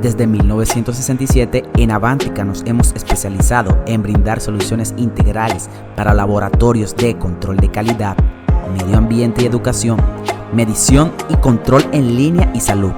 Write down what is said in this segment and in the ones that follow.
Desde 1967, en Avantika nos hemos especializado en brindar soluciones integrales para laboratorios de control de calidad, medio ambiente y educación, medición y control en línea y salud.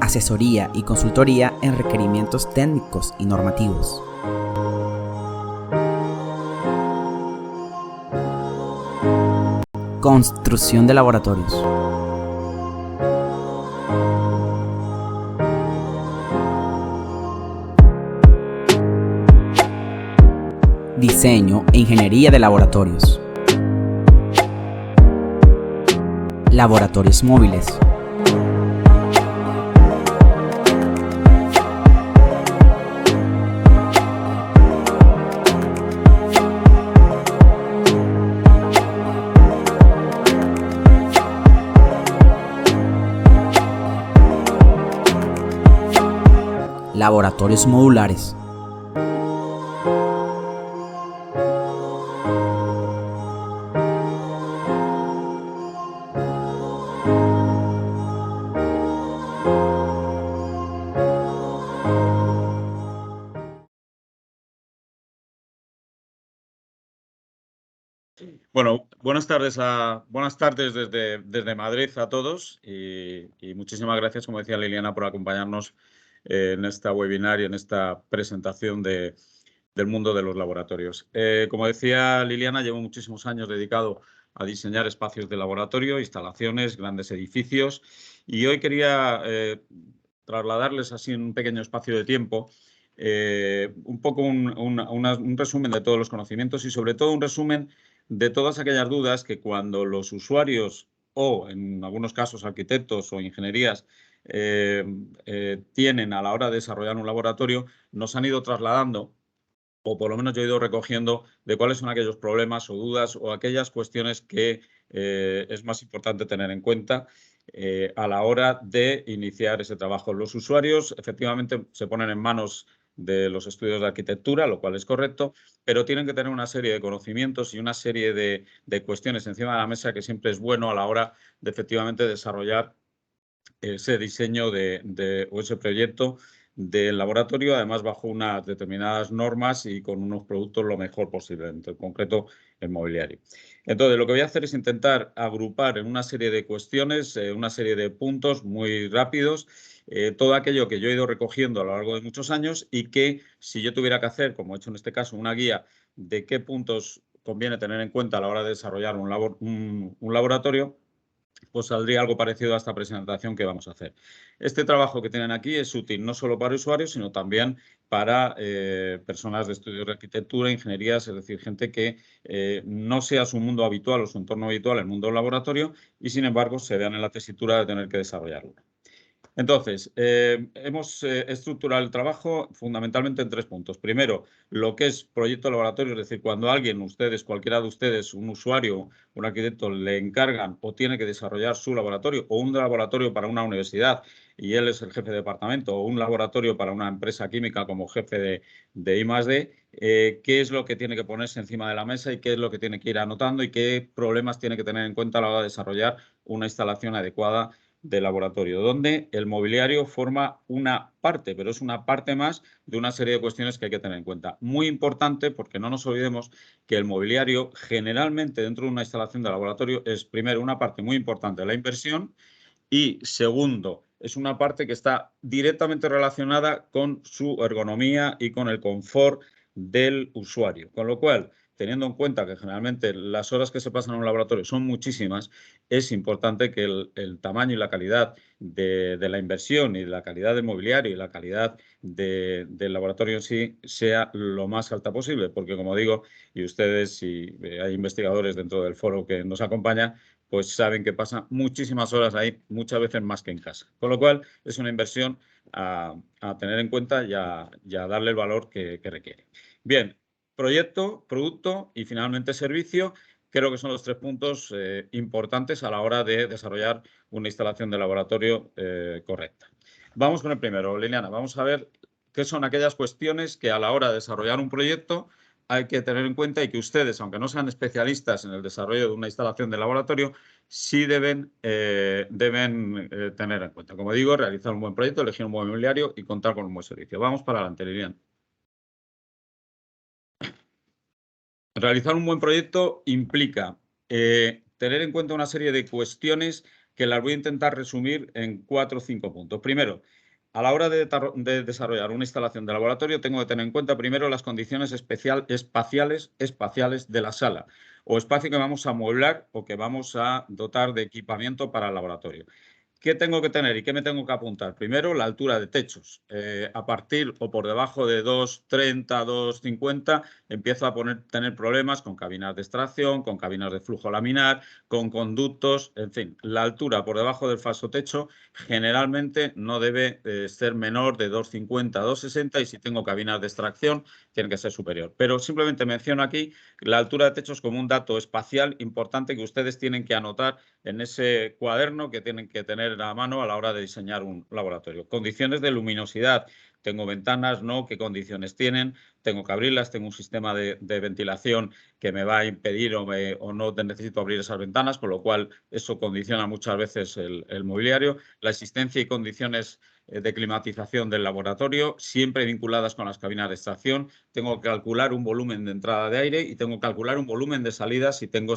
Asesoría y consultoría en requerimientos técnicos y normativos. Construcción de laboratorios. Diseño e ingeniería de laboratorios. Laboratorios móviles. Laboratorios modulares. Bueno, buenas tardes desde Madrid a todos y muchísimas gracias, como decía Liliana, por acompañarnos en esta webinar y en esta presentación del mundo de los laboratorios. Como decía Liliana, llevo muchísimos años dedicado a diseñar espacios de laboratorio, instalaciones, grandes edificios, y hoy quería trasladarles así en un pequeño espacio de tiempo un poco un resumen de todos los conocimientos y sobre todo un resumen de todas aquellas dudas que cuando los usuarios o, en algunos casos, arquitectos o ingenierías tienen a la hora de desarrollar un laboratorio, nos han ido trasladando, o por lo menos yo he ido recogiendo, de cuáles son aquellos problemas o dudas o aquellas cuestiones que es más importante tener en cuenta a la hora de iniciar ese trabajo. Los usuarios, efectivamente, se ponen en manos de los estudios de arquitectura, lo cual es correcto, pero tienen que tener una serie de conocimientos y una serie de cuestiones encima de la mesa que siempre es bueno a la hora de efectivamente desarrollar ese diseño o ese proyecto del laboratorio, además bajo unas determinadas normas y con unos productos lo mejor posible, en concreto el mobiliario. Entonces, lo que voy a hacer es intentar agrupar en una serie de cuestiones, una serie de puntos muy rápidos, todo aquello que yo he ido recogiendo a lo largo de muchos años y que si yo tuviera que hacer, como he hecho en este caso, una guía de qué puntos conviene tener en cuenta a la hora de desarrollar un laboratorio, pues saldría algo parecido a esta presentación que vamos a hacer. Este trabajo que tienen aquí es útil no solo para usuarios, sino también para personas de estudios de arquitectura, ingenierías, es decir, gente que no sea su mundo habitual o su entorno habitual el mundo del laboratorio y, sin embargo, se vean en la tesitura de tener que desarrollarlo. Entonces, hemos estructurado el trabajo fundamentalmente en 3 puntos. Primero, lo que es proyecto laboratorio, es decir, cuando alguien, ustedes, cualquiera de ustedes, un usuario, un arquitecto, le encargan o tiene que desarrollar su laboratorio o un laboratorio para una universidad y él es el jefe de departamento o un laboratorio para una empresa química como jefe de I+D, qué es lo que tiene que ponerse encima de la mesa y qué es lo que tiene que ir anotando y qué problemas tiene que tener en cuenta a la hora de desarrollar una instalación adecuada de laboratorio, donde el mobiliario forma una parte, pero es una parte más de una serie de cuestiones que hay que tener en cuenta. Muy importante, porque no nos olvidemos que el mobiliario generalmente dentro de una instalación de laboratorio es, primero, una parte muy importante de la inversión y, segundo, es una parte que está directamente relacionada con su ergonomía y con el confort del usuario. Con lo cual, teniendo en cuenta que generalmente las horas que se pasan en un laboratorio son muchísimas, es importante que el tamaño y la calidad de la inversión y la calidad del mobiliario y la calidad del laboratorio en sí sea lo más alta posible, porque como digo, y ustedes, si hay investigadores dentro del foro que nos acompañan, pues saben que pasan muchísimas horas ahí, muchas veces más que en casa. Con lo cual, es una inversión a tener en cuenta y a darle el valor que requiere. Bien, proyecto, producto y finalmente servicio, creo que son los 3 puntos importantes a la hora de desarrollar una instalación de laboratorio correcta. Vamos con el primero, Liliana. Vamos a ver qué son aquellas cuestiones que a la hora de desarrollar un proyecto hay que tener en cuenta y que ustedes, aunque no sean especialistas en el desarrollo de una instalación de laboratorio, sí deben tener en cuenta. Como digo, realizar un buen proyecto, elegir un buen mobiliario y contar con un buen servicio. Vamos para adelante, Liliana. Realizar un buen proyecto implica tener en cuenta una serie de cuestiones que las voy a intentar resumir en 4 o 5 puntos. Primero, a la hora de desarrollar una instalación de laboratorio, tengo que tener en cuenta primero las condiciones espaciales de la sala o espacio que vamos a amueblar o que vamos a dotar de equipamiento para el laboratorio. ¿Qué tengo que tener y qué me tengo que apuntar? Primero, la altura de techos. A partir o por debajo de 2,30, 2,50 empiezo a tener problemas con cabinas de extracción, con cabinas de flujo laminar, con conductos, en fin. La altura por debajo del falso techo generalmente no debe ser menor de 2,50, 2,60 y si tengo cabinas de extracción tiene que ser superior. Pero simplemente menciono aquí la altura de techos como un dato espacial importante que ustedes tienen que anotar en ese cuaderno que tienen que tener a mano a la hora de diseñar un laboratorio. Condiciones de luminosidad. Tengo ventanas, ¿no? ¿Qué condiciones tienen? Tengo que abrirlas, tengo un sistema de ventilación que me va a impedir o no necesito abrir esas ventanas, con lo cual eso condiciona muchas veces el mobiliario. La existencia y condiciones de climatización del laboratorio, siempre vinculadas con las cabinas de extracción. Tengo que calcular un volumen de entrada de aire y tengo que calcular un volumen de salida si tengo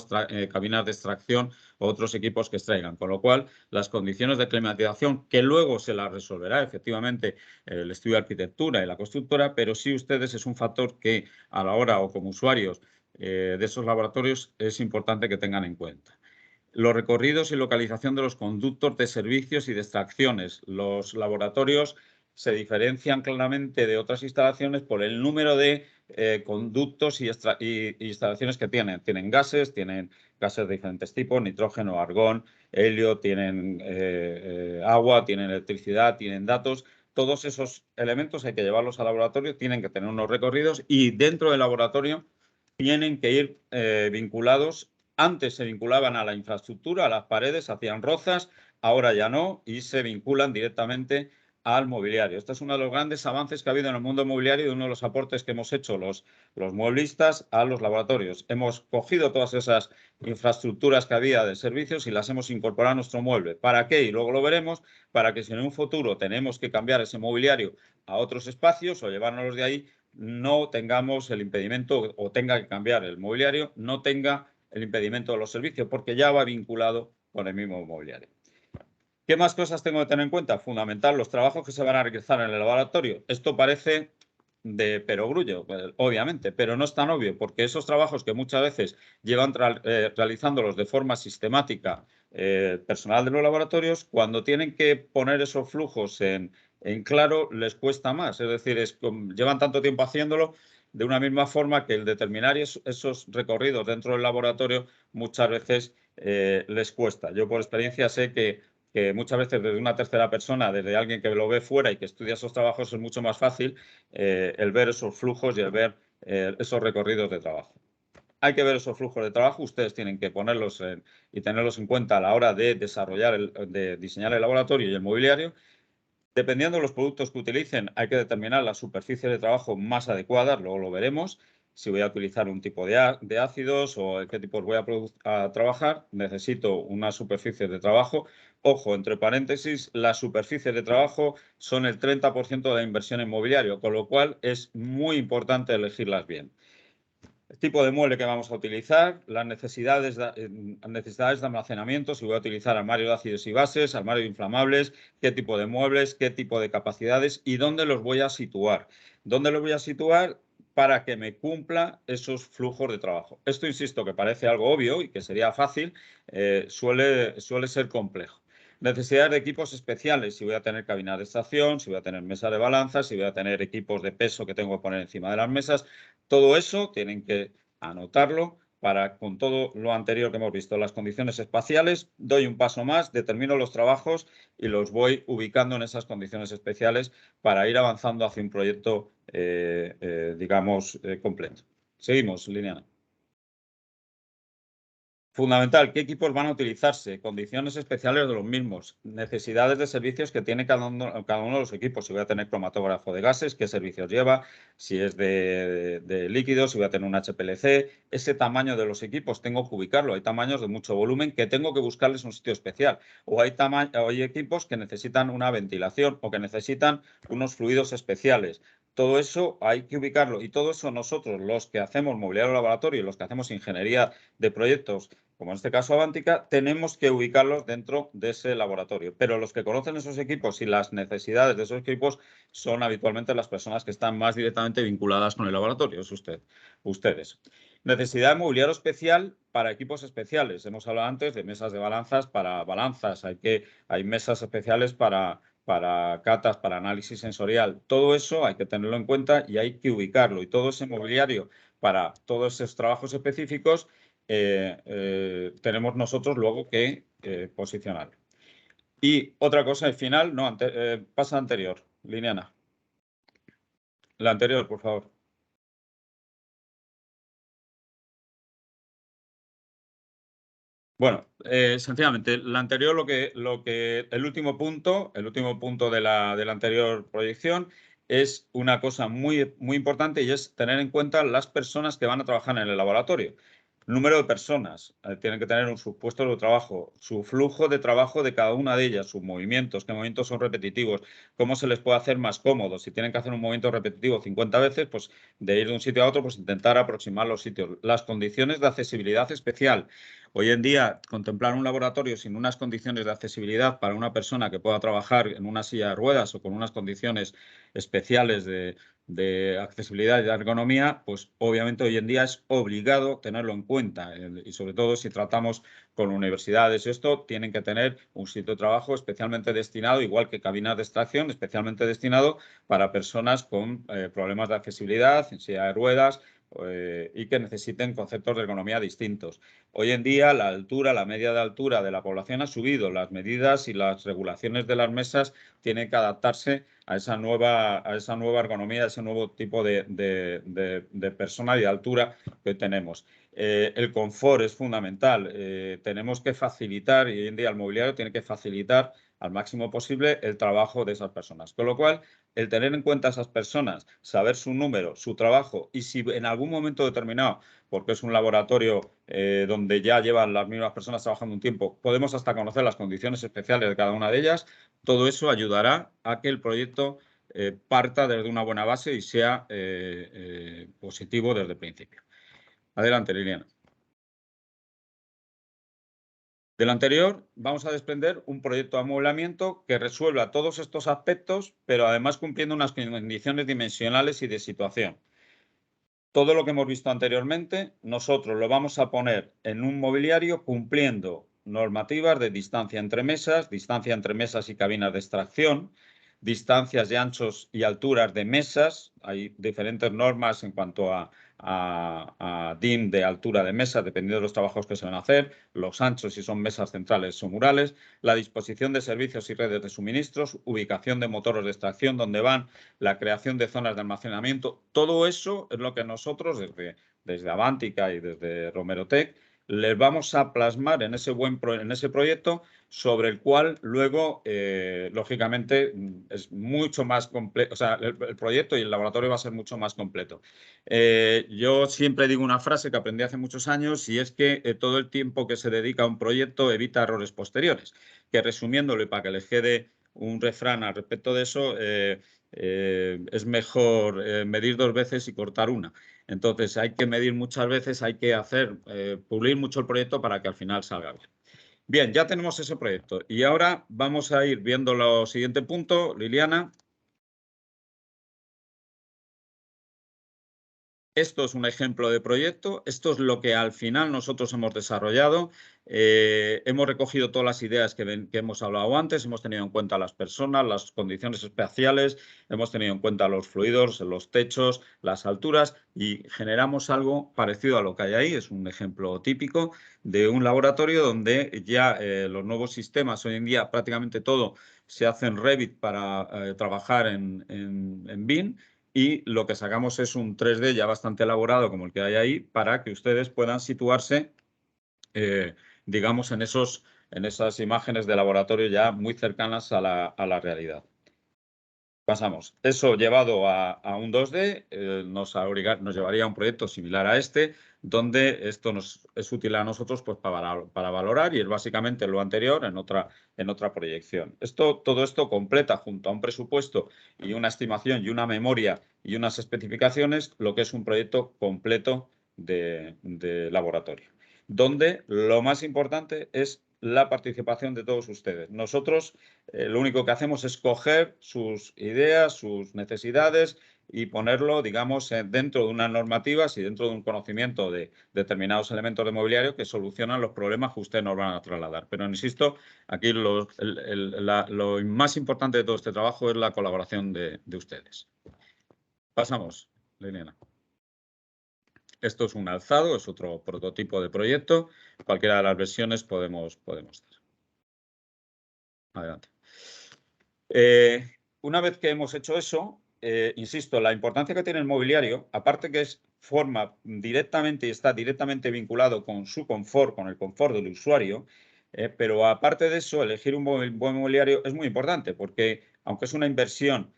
cabinas de extracción o otros equipos que extraigan. Con lo cual, las condiciones de climatización, que luego se las resolverá efectivamente el estudio de arquitectura y la constructora, pero sí ustedes es un factor que a la hora o como usuarios de esos laboratorios es importante que tengan en cuenta. Los recorridos y localización de los conductos de servicios y de extracciones. Los laboratorios se diferencian claramente de otras instalaciones por el número de conductos y instalaciones que tienen. Tienen gases de diferentes tipos, nitrógeno, argón, helio, tienen agua, tienen electricidad, tienen datos. Todos esos elementos hay que llevarlos al laboratorio, tienen que tener unos recorridos y dentro del laboratorio tienen que ir vinculados. Antes se vinculaban a la infraestructura, a las paredes, hacían rozas, ahora ya no y se vinculan directamente al mobiliario. Este es uno de los grandes avances que ha habido en el mundo mobiliario y uno de los aportes que hemos hecho los mueblistas a los laboratorios. Hemos cogido todas esas infraestructuras que había de servicios y las hemos incorporado a nuestro mueble. ¿Para qué? Y luego lo veremos, para que si en un futuro tenemos que cambiar ese mobiliario a otros espacios o llevárnoslos de ahí, no tengamos el impedimento o tenga que cambiar el mobiliario, no tenga el impedimento de los servicios, porque ya va vinculado con el mismo mobiliario. ¿Qué más cosas tengo que tener en cuenta? Fundamental, los trabajos que se van a realizar en el laboratorio. Esto parece de perogrullo, obviamente, pero no es tan obvio, porque esos trabajos que muchas veces llevan realizándolos de forma sistemática personal de los laboratorios, cuando tienen que poner esos flujos en claro, les cuesta más. Es decir, llevan tanto tiempo haciéndolo de una misma forma que el determinar esos recorridos dentro del laboratorio muchas veces les cuesta. Yo por experiencia sé que muchas veces desde una tercera persona, desde alguien que lo ve fuera y que estudia esos trabajos, es mucho más fácil el ver esos flujos y el ver esos recorridos de trabajo. Hay que ver esos flujos de trabajo, ustedes tienen que ponerlos y tenerlos en cuenta a la hora de de diseñar el laboratorio y el mobiliario. Dependiendo de los productos que utilicen, hay que determinar las superficies de trabajo más adecuadas, luego lo veremos. Si voy a utilizar un tipo de ácidos o qué tipos voy a trabajar, necesito unas superficies de trabajo. Ojo, entre paréntesis, las superficies de trabajo son el 30% de la inversión en mobiliario, con lo cual es muy importante elegirlas bien. El tipo de mueble que vamos a utilizar, las necesidades de almacenamiento, si voy a utilizar armario de ácidos y bases, armario de inflamables, qué tipo de muebles, qué tipo de capacidades y dónde los voy a situar. ¿Dónde los voy a situar? Para que me cumpla esos flujos de trabajo. Esto, insisto, que parece algo obvio y que sería fácil, suele ser complejo. Necesidades de equipos especiales, si voy a tener cabinas de extracción, si voy a tener mesas de balanza, si voy a tener equipos de peso que tengo que poner encima de las mesas. Todo eso tienen que anotarlo para, con todo lo anterior que hemos visto, las condiciones espaciales, doy un paso más, determino los trabajos y los voy ubicando en esas condiciones especiales para ir avanzando hacia un proyecto, digamos, completo. Seguimos, Liliana. Fundamental, ¿qué equipos van a utilizarse? Condiciones especiales de los mismos, necesidades de servicios que tiene cada uno de los equipos. Si voy a tener cromatógrafo de gases, qué servicios lleva, si es de líquidos, si voy a tener un HPLC, ese tamaño de los equipos tengo que ubicarlo. Hay tamaños de mucho volumen que tengo que buscarles un sitio especial. O hay equipos que necesitan una ventilación o que necesitan unos fluidos especiales. Todo eso hay que ubicarlo y todo eso nosotros, los que hacemos mobiliario laboratorio y los que hacemos ingeniería de proyectos, como en este caso Avántica, tenemos que ubicarlos dentro de ese laboratorio. Pero los que conocen esos equipos y las necesidades de esos equipos son habitualmente las personas que están más directamente vinculadas con el laboratorio, es ustedes. Necesidad de mobiliario especial para equipos especiales. Hemos hablado antes de mesas de balanzas para balanzas. Hay mesas especiales para catas, para análisis sensorial. Todo eso hay que tenerlo en cuenta y hay que ubicarlo. Y todo ese mobiliario para todos esos trabajos específicos tenemos nosotros luego que posicionar. Y otra cosa, al final, no, pasa anterior, Liliana. La anterior, por favor. Bueno, sencillamente, la anterior, el último punto de la anterior proyección es una cosa muy, muy importante y es tener en cuenta las personas que van a trabajar en el laboratorio. Número de personas, tienen que tener sus puestos de trabajo, su flujo de trabajo de cada una de ellas, sus movimientos, qué movimientos son repetitivos, cómo se les puede hacer más cómodos. Si tienen que hacer un movimiento repetitivo 50 veces, pues de ir de un sitio a otro, pues intentar aproximar los sitios. Las condiciones de accesibilidad especial. Hoy en día, contemplar un laboratorio sin unas condiciones de accesibilidad para una persona que pueda trabajar en una silla de ruedas o con unas condiciones especiales de accesibilidad y de ergonomía, pues obviamente hoy en día es obligado tenerlo en cuenta. Y sobre todo si tratamos con universidades, esto tienen que tener un sitio de trabajo especialmente destinado, igual que cabinas de extracción, especialmente destinado para personas con problemas de accesibilidad, en silla de ruedas, y que necesiten conceptos de ergonomía distintos. Hoy en día la media de altura de la población ha subido. Las medidas y las regulaciones de las mesas tienen que adaptarse a esa nueva ergonomía, a ese nuevo tipo de persona y de altura que tenemos. El confort es fundamental. Tenemos que facilitar, y hoy en día el mobiliario tiene que facilitar al máximo posible el trabajo de esas personas. Con lo cual, el tener en cuenta a esas personas, saber su número, su trabajo y si en algún momento determinado, porque es un laboratorio donde ya llevan las mismas personas trabajando un tiempo, podemos hasta conocer las condiciones especiales de cada una de ellas, todo eso ayudará a que el proyecto parta desde una buena base y sea positivo desde el principio. Adelante, Liliana. De lo anterior, vamos a desprender un proyecto de amueblamiento que resuelva todos estos aspectos, pero además cumpliendo unas condiciones dimensionales y de situación. Todo lo que hemos visto anteriormente, nosotros lo vamos a poner en un mobiliario cumpliendo normativas de distancia entre mesas y cabinas de extracción, distancias de anchos y alturas de mesas. Hay diferentes normas en cuanto a DIN de altura de mesas, dependiendo de los trabajos que se van a hacer, los anchos si son mesas centrales o murales, la disposición de servicios y redes de suministros, ubicación de motores de extracción, donde van, la creación de zonas de almacenamiento. Todo eso es lo que nosotros desde Avántica y desde Romerotec les vamos a plasmar en ese proyecto, sobre el cual luego, lógicamente, es mucho más completo, o sea, el proyecto y el laboratorio va a ser mucho más completo. Yo siempre digo una frase que aprendí hace muchos años y es que todo el tiempo que se dedica a un proyecto evita errores posteriores, que resumiéndolo y para que les quede un refrán al respecto de eso, es mejor medir 2 veces y cortar una. Entonces hay que medir muchas veces, hay que pulir mucho el proyecto para que al final salga bien. Bien, ya tenemos ese proyecto y ahora vamos a ir viendo lo siguiente punto, Liliana. Esto es un ejemplo de proyecto, esto es lo que al final nosotros hemos desarrollado. Hemos recogido todas las ideas que hemos hablado antes, hemos tenido en cuenta las personas, las condiciones espaciales, hemos tenido en cuenta los fluidos, los techos, las alturas y generamos algo parecido a lo que hay ahí. Es un ejemplo típico de un laboratorio donde ya los nuevos sistemas, hoy en día prácticamente todo se hace en Revit para trabajar en BIM. Y lo que sacamos es un 3D ya bastante elaborado como el que hay ahí para que ustedes puedan situarse digamos, en esas imágenes de laboratorio ya muy cercanas a la realidad. Pasamos. Eso llevado a un 2D nos llevaría a un proyecto similar a este, donde esto nos es útil a nosotros pues, para valorar, y es básicamente lo anterior en otra proyección. Todo esto completa, junto a un presupuesto y una estimación y una memoria y unas especificaciones, lo que es un proyecto completo de laboratorio, donde lo más importante es la participación de todos ustedes. Nosotros lo único que hacemos es coger sus ideas, sus necesidades y ponerlo, digamos, dentro de unas normativas y dentro de un conocimiento de determinados elementos de mobiliario que solucionan los problemas que ustedes nos van a trasladar. Pero insisto, aquí lo más importante de todo este trabajo es la colaboración de ustedes. Pasamos, Liliana. Esto es un alzado, es otro prototipo de proyecto. Cualquiera de las versiones podemos dar. Adelante. Una vez que hemos hecho eso, insisto, la importancia que tiene el mobiliario, aparte que forma directamente y está directamente vinculado con su confort, con el confort del usuario, pero aparte de eso, elegir un buen mobiliario es muy importante porque, aunque es una inversión,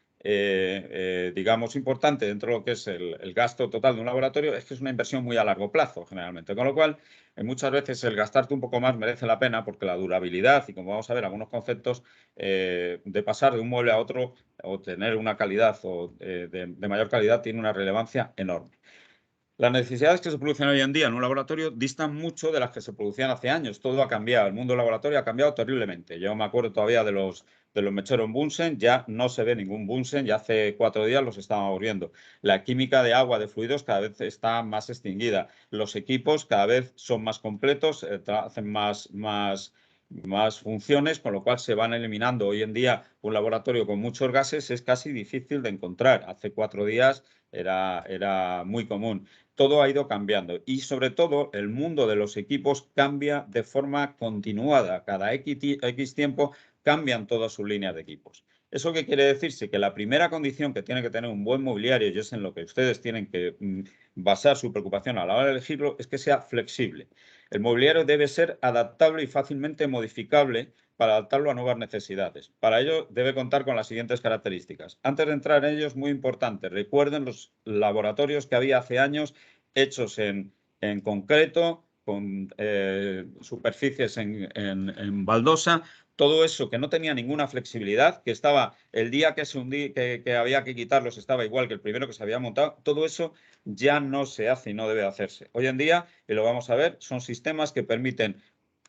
digamos, importante dentro de lo que es el gasto total de un laboratorio, es que es una inversión muy a largo plazo, generalmente. Con lo cual, muchas veces el gastarte un poco más merece la pena porque la durabilidad y, como vamos a ver, algunos conceptos de pasar de un mueble a otro o tener una calidad de mayor calidad tiene una relevancia enorme. Las necesidades que se producen hoy en día en un laboratorio distan mucho de las que se producían hace años. Todo ha cambiado. El mundo del laboratorio ha cambiado terriblemente. Yo me acuerdo todavía de los mecheros Bunsen. Ya no se ve ningún Bunsen. Ya hace 4 días los estábamos viendo. La química de agua, de fluidos, cada vez está más extinguida. Los equipos cada vez son más completos, hacen más funciones, con lo cual se van eliminando. Hoy en día un laboratorio con muchos gases es casi difícil de encontrar. Hace 4 días era muy común. Todo ha ido cambiando y, sobre todo, el mundo de los equipos cambia de forma continuada. Cada X tiempo cambian todas sus líneas de equipos. ¿Eso qué quiere decirse? Que la primera condición que tiene que tener un buen mobiliario, y es en lo que ustedes tienen que basar su preocupación a la hora de elegirlo, es que sea flexible. El mobiliario debe ser adaptable y fácilmente modificable para adaptarlo a nuevas necesidades. Para ello debe contar con las siguientes características. Antes de entrar en ellos, muy importante, recuerden los laboratorios que había hace años hechos en concreto, con superficies en baldosa, todo eso que no tenía ninguna flexibilidad, que estaba el día que se hundía, que había que quitarlos, estaba igual que el primero que se había montado, todo eso ya no se hace y no debe hacerse. Hoy en día, y lo vamos a ver, son sistemas que permiten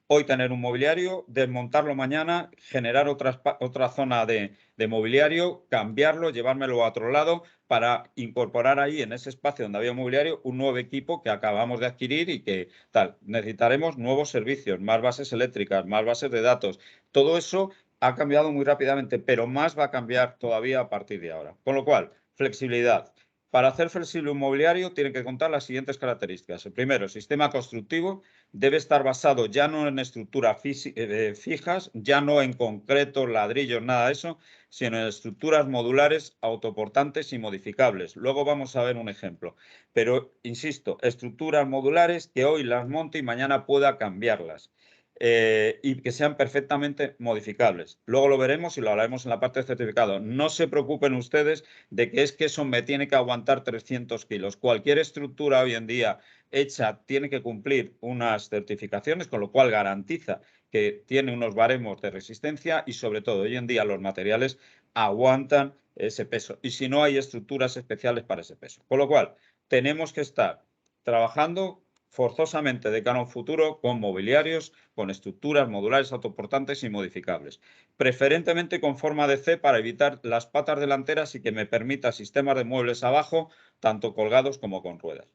hoy tener un mobiliario, desmontarlo mañana, generar otra zona de mobiliario, cambiarlo, llevármelo a otro lado para incorporar ahí en ese espacio donde había mobiliario un nuevo equipo que acabamos de adquirir y que tal. Necesitaremos nuevos servicios, más bases eléctricas, más bases de datos. Todo eso ha cambiado muy rápidamente, pero más va a cambiar todavía a partir de ahora. Con lo cual, flexibilidad. Para hacer flexible un mobiliario tiene que contar las siguientes características. El primero, el sistema constructivo debe estar basado ya no en estructuras fijas, ya no en concreto, ladrillos, nada de eso, sino en estructuras modulares, autoportantes y modificables. Luego vamos a ver un ejemplo. Pero, insisto, estructuras modulares que hoy las monte y mañana pueda cambiarlas. Y que sean perfectamente modificables. Luego lo veremos y lo hablaremos en la parte de certificado. No se preocupen ustedes de que es que eso me tiene que aguantar 300 kilos. Cualquier estructura hoy en día hecha tiene que cumplir unas certificaciones, con lo cual garantiza que tiene unos baremos de resistencia y, sobre todo, hoy en día los materiales aguantan ese peso. Y si no, hay estructuras especiales para ese peso. Con lo cual, tenemos que estar trabajando forzosamente de cara a un futuro con mobiliarios, con estructuras modulares, autoportantes y modificables. Preferentemente con forma de C para evitar las patas delanteras y que me permita sistemas de muebles abajo, tanto colgados como con ruedas.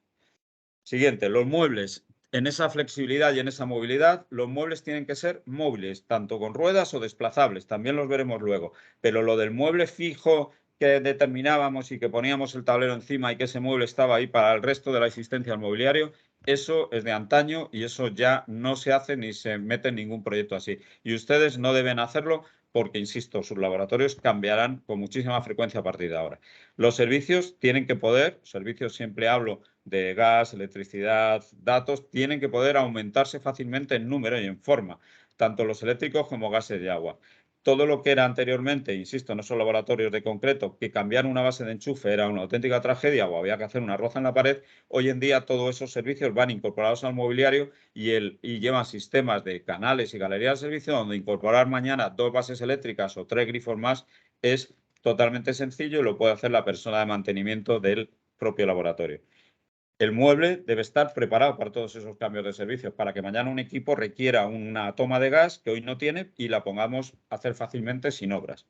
Siguiente, los muebles. En esa flexibilidad y en esa movilidad, los muebles tienen que ser móviles, tanto con ruedas o desplazables. También los veremos luego. Pero lo del mueble fijo, que determinábamos y que poníamos el tablero encima y que ese mueble estaba ahí para el resto de la existencia del mobiliario, eso es de antaño y eso ya no se hace ni se mete en ningún proyecto así. Y ustedes no deben hacerlo porque, insisto, sus laboratorios cambiarán con muchísima frecuencia a partir de ahora. Los servicios tienen que poder, servicios siempre hablo de gas, electricidad, datos, tienen que poder aumentarse fácilmente en número y en forma, tanto los eléctricos como gases de agua. Todo lo que era anteriormente, insisto, no son laboratorios de concreto, que cambiar una base de enchufe era una auténtica tragedia o había que hacer una roza en la pared, hoy en día todos esos servicios van incorporados al mobiliario y llevan sistemas de canales y galerías de servicio donde incorporar mañana 2 bases eléctricas o 3 grifos más es totalmente sencillo y lo puede hacer la persona de mantenimiento del propio laboratorio. El mueble debe estar preparado para todos esos cambios de servicios, para que mañana un equipo requiera una toma de gas que hoy no tiene y la pongamos a hacer fácilmente sin obras.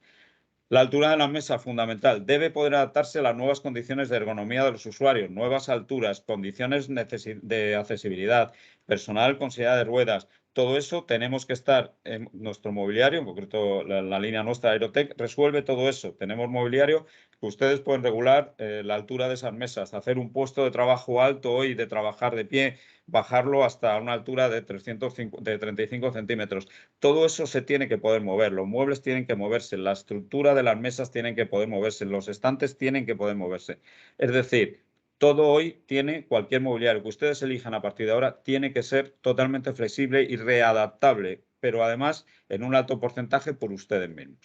La altura de la mesa, fundamental. Debe poder adaptarse a las nuevas condiciones de ergonomía de los usuarios, nuevas alturas, condiciones de accesibilidad, personal con silla de ruedas. Todo eso tenemos que estar en nuestro mobiliario, en concreto la línea nuestra Aerotech, resuelve todo eso. Tenemos mobiliario que ustedes pueden regular la altura de esas mesas, hacer un puesto de trabajo alto hoy, de trabajar de pie, bajarlo hasta una altura de 35 centímetros. Todo eso se tiene que poder mover, los muebles tienen que moverse, la estructura de las mesas tienen que poder moverse, los estantes tienen que poder moverse. Es decir, todo hoy tiene, cualquier mobiliario que ustedes elijan a partir de ahora, tiene que ser totalmente flexible y readaptable, pero además en un alto porcentaje por ustedes mismos.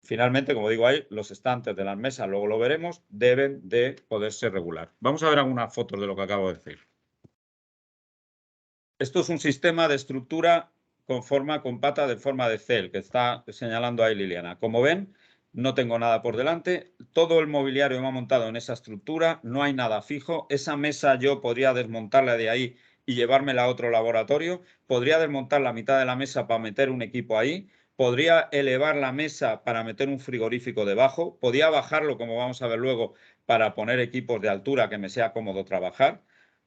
Finalmente, como digo ahí, los estantes de las mesas, luego lo veremos, deben de poderse regular. Vamos a ver algunas fotos de lo que acabo de decir. Esto es un sistema de estructura con pata de forma de C, que está señalando ahí Liliana. Como ven, no tengo nada por delante. Todo el mobiliario me ha montado en esa estructura. No hay nada fijo. Esa mesa yo podría desmontarla de ahí y llevármela a otro laboratorio. Podría desmontar la mitad de la mesa para meter un equipo ahí. Podría elevar la mesa para meter un frigorífico debajo. Podría bajarlo, como vamos a ver luego, para poner equipos de altura que me sea cómodo trabajar.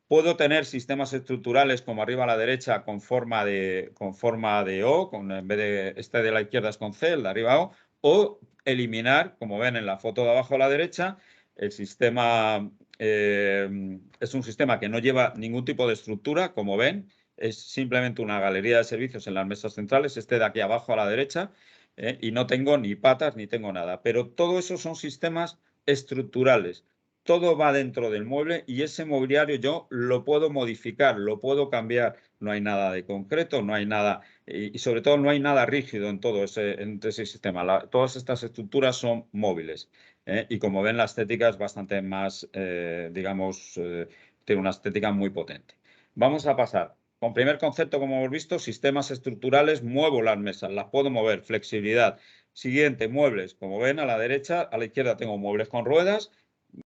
Puedo tener sistemas estructurales como arriba a la derecha con forma de O, en vez de este de la izquierda es con C, el de arriba o eliminar, como ven en la foto de abajo a la derecha, el sistema es un sistema que no lleva ningún tipo de estructura, como ven, es simplemente una galería de servicios en las mesas centrales, este de aquí abajo a la derecha, y no tengo ni patas ni tengo nada. Pero todo eso son sistemas estructurales. Todo va dentro del mueble y ese mobiliario yo lo puedo modificar, lo puedo cambiar. No hay nada de concreto, no hay nada, y sobre todo no hay nada rígido en todo ese sistema. Todas estas estructuras son móviles. Y como ven, la estética es bastante más, digamos, tiene una estética muy potente. Vamos a pasar. Con primer concepto, como hemos visto, sistemas estructurales, muevo las mesas, las puedo mover, flexibilidad. Siguiente, muebles. Como ven, a la derecha, a la izquierda tengo muebles con ruedas,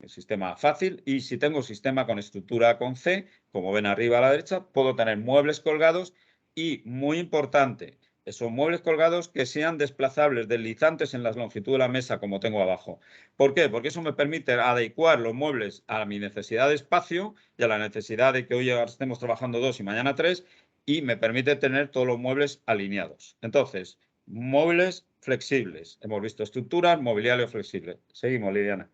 el sistema fácil, y si tengo sistema con estructura con C, como ven arriba a la derecha, puedo tener muebles colgados y, muy importante, esos muebles colgados que sean desplazables, deslizantes en la longitud de la mesa, como tengo abajo. ¿Por qué? Porque eso me permite adecuar los muebles a mi necesidad de espacio y a la necesidad de que hoy estemos trabajando 2 y mañana 3, y me permite tener todos los muebles alineados. Entonces, muebles flexibles. Hemos visto estructuras, mobiliario flexible. Seguimos, Liliana.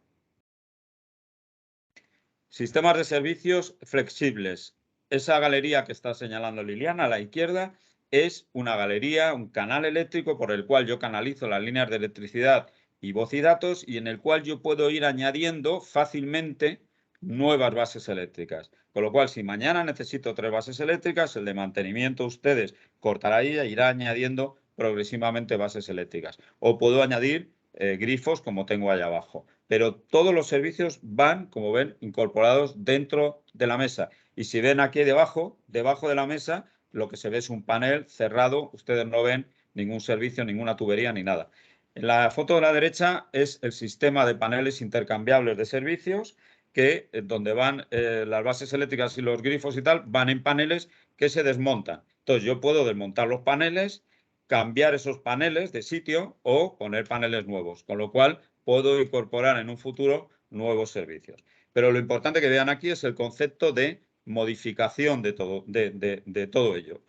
Sistemas de servicios flexibles. Esa galería que está señalando Liliana a la izquierda es una galería, un canal eléctrico por el cual yo canalizo las líneas de electricidad y voz y datos y en el cual yo puedo ir añadiendo fácilmente nuevas bases eléctricas. Con lo cual, si mañana necesito 3 bases eléctricas, el de mantenimiento ustedes cortará ahí e irá añadiendo progresivamente bases eléctricas. O puedo añadir grifos como tengo allá abajo. Pero todos los servicios van, como ven, incorporados dentro de la mesa. Y si ven aquí debajo de la mesa, lo que se ve es un panel cerrado. Ustedes no ven ningún servicio, ninguna tubería ni nada. En la foto de la derecha es el sistema de paneles intercambiables de servicios que donde van las bases eléctricas y los grifos y tal, van en paneles que se desmontan. Entonces yo puedo desmontar los paneles, cambiar esos paneles de sitio o poner paneles nuevos, con lo cual puedo incorporar en un futuro nuevos servicios. Pero lo importante que vean aquí es el concepto de modificación de todo ello.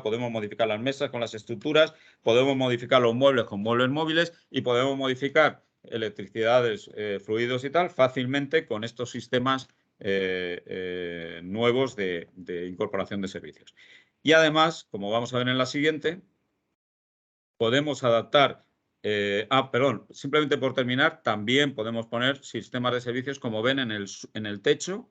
Podemos modificar las mesas con las estructuras, podemos modificar los muebles con muebles móviles y podemos modificar electricidades, fluidos y tal, fácilmente con estos sistemas nuevos de incorporación de servicios. Y además, como vamos a ver en la siguiente, podemos adaptar, simplemente por terminar, también podemos poner sistemas de servicios, como ven, en el techo,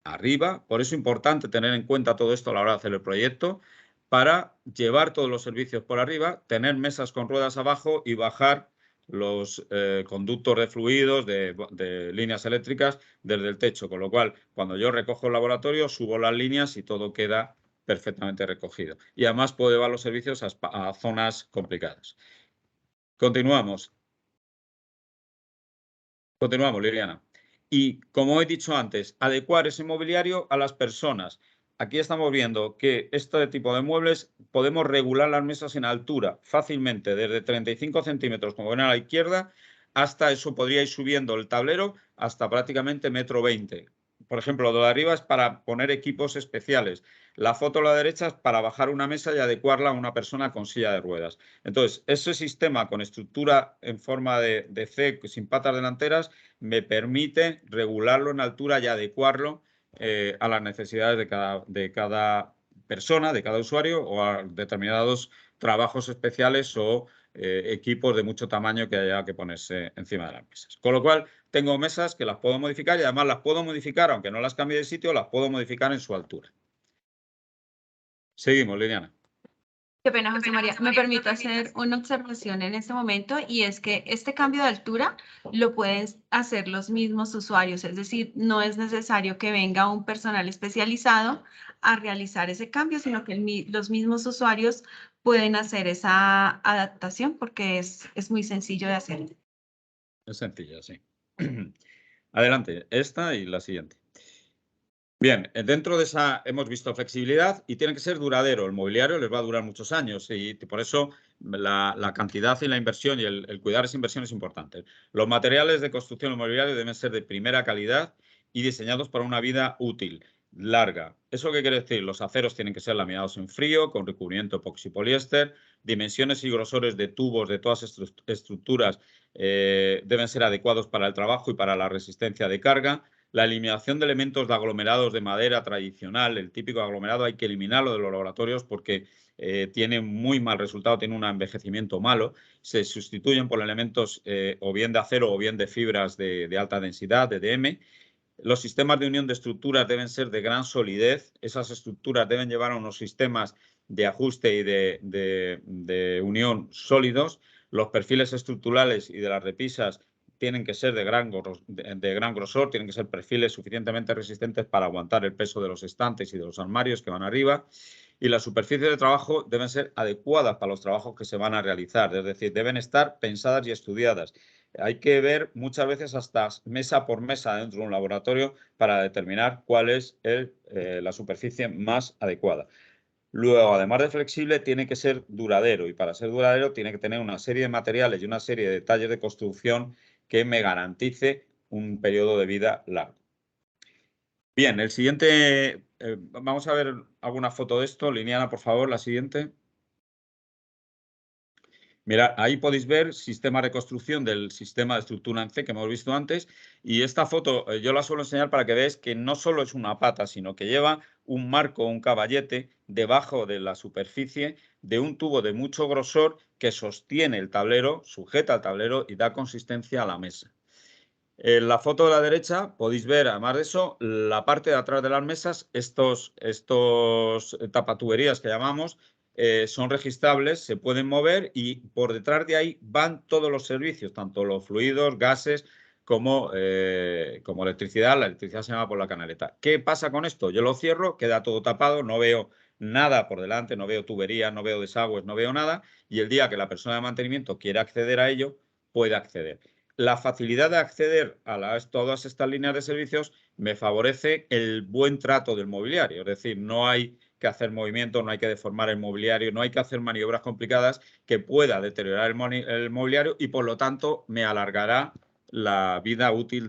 arriba. Por eso es importante tener en cuenta todo esto a la hora de hacer el proyecto, para llevar todos los servicios por arriba, tener mesas con ruedas abajo y bajar los conductos de fluidos, de líneas eléctricas desde el techo. Con lo cual, cuando yo recojo el laboratorio, subo las líneas y todo queda perfectamente recogido. Y además puedo llevar los servicios a zonas complicadas. Continuamos. Continuamos, Liliana. Y como he dicho antes, adecuar ese mobiliario a las personas. Aquí estamos viendo que este tipo de muebles podemos regular las mesas en altura fácilmente, desde 35 centímetros, como ven a la izquierda, hasta eso podría ir subiendo el tablero hasta prácticamente 1,20 m. Por ejemplo, lo de arriba es para poner equipos especiales. La foto a la derecha es para bajar una mesa y adecuarla a una persona con silla de ruedas. Entonces, ese sistema con estructura en forma de C, sin patas delanteras, me permite regularlo en altura y adecuarlo a las necesidades de cada persona, de cada usuario, o a determinados trabajos especiales o equipos de mucho tamaño que haya que ponerse encima de las mesas. Con lo cual, tengo mesas que las puedo modificar y además las puedo modificar, aunque no las cambie de sitio, las puedo modificar en su altura. Seguimos, Liliana. Qué pena, José María. Me permito hacer una observación en este momento, y es que este cambio de altura lo pueden hacer los mismos usuarios, es decir, no es necesario que venga un personal especializado a realizar ese cambio, sino que los mismos usuarios pueden hacer esa adaptación, porque es muy sencillo de hacer. Es sencilla, sí. Adelante, esta y la siguiente. Bien, dentro de esa hemos visto flexibilidad y tiene que ser duradero. El mobiliario les va a durar muchos años y por eso la cantidad y la inversión y el cuidar esa inversión es importante. Los materiales de construcción del mobiliario deben ser de primera calidad y diseñados para una vida útil, larga. ¿Eso qué quiere decir? Los aceros tienen que ser laminados en frío, con recubrimiento epoxi-poliéster. Dimensiones y grosores de tubos de todas estructuras deben ser adecuados para el trabajo y para la resistencia de carga. La eliminación de elementos de aglomerados de madera tradicional, el típico aglomerado, hay que eliminarlo de los laboratorios porque tiene muy mal resultado, tiene un envejecimiento malo. Se sustituyen por elementos o bien de acero o bien de fibras de alta densidad, de DM. Los sistemas de unión de estructuras deben ser de gran solidez. Esas estructuras deben llevar a unos sistemas de ajuste y de unión sólidos. Los perfiles estructurales y de las repisas tienen que ser de gran grosor, tienen que ser perfiles suficientemente resistentes para aguantar el peso de los estantes y de los armarios que van arriba. Y las superficies de trabajo deben ser adecuadas para los trabajos que se van a realizar, es decir, deben estar pensadas y estudiadas. Hay que ver muchas veces hasta mesa por mesa dentro de un laboratorio para determinar cuál es la superficie más adecuada. Luego, además de flexible, tiene que ser duradero, y para ser duradero tiene que tener una serie de materiales y una serie de detalles de construcción que me garantice un periodo de vida largo. Bien, el siguiente, vamos a ver alguna foto de esto. Liliana, por favor, la siguiente. Mirad, ahí podéis ver sistema de construcción del sistema de estructura en C que hemos visto antes. Y esta foto yo la suelo enseñar para que veáis que no solo es una pata, sino que lleva un marco, un caballete, debajo de la superficie de un tubo de mucho grosor que sostiene el tablero, sujeta el tablero y da consistencia a la mesa. En la foto de la derecha podéis ver, además de eso, la parte de atrás de las mesas, estos tapatuberías que llamamos, son registrables, se pueden mover y por detrás de ahí van todos los servicios, tanto los fluidos, gases, como electricidad. La electricidad se llama por la canaleta. ¿Qué pasa con esto? Yo lo cierro, queda todo tapado, no veo nada por delante, no veo tuberías, no veo desagües, no veo nada, y el día que la persona de mantenimiento quiera acceder a ello, puede acceder. La facilidad de acceder a todas estas líneas de servicios me favorece el buen trato del mobiliario. Es decir, no hay que hacer movimientos, no hay que deformar el mobiliario, no hay que hacer maniobras complicadas que pueda deteriorar el mobiliario y, por lo tanto, me alargará la vida útil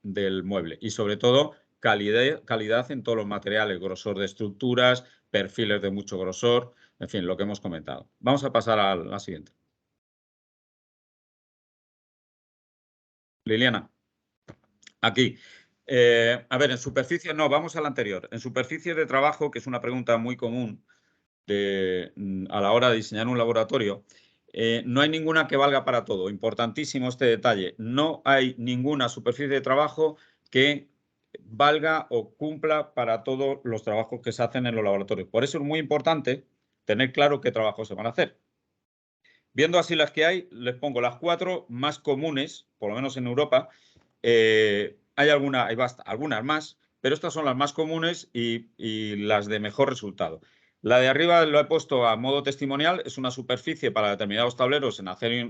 del mueble. Y, sobre todo, calidad en todos los materiales, grosor de estructuras, perfiles de mucho grosor, en fin, lo que hemos comentado. Vamos a pasar a la siguiente. Liliana, aquí. A ver, en superficie, no, vamos a la anterior. En superficie de trabajo, que es una pregunta muy común a la hora de diseñar un laboratorio, no hay ninguna que valga para todo. Importantísimo este detalle. No hay ninguna superficie de trabajo que valga o cumpla para todos los trabajos que se hacen en los laboratorios. Por eso es muy importante tener claro qué trabajos se van a hacer. Viendo así las que hay, les pongo las 4 más comunes, por lo menos en Europa. Hay algunas más, pero estas son las más comunes y las de mejor resultado. La de arriba lo he puesto a modo testimonial, es una superficie para determinados tableros en acero,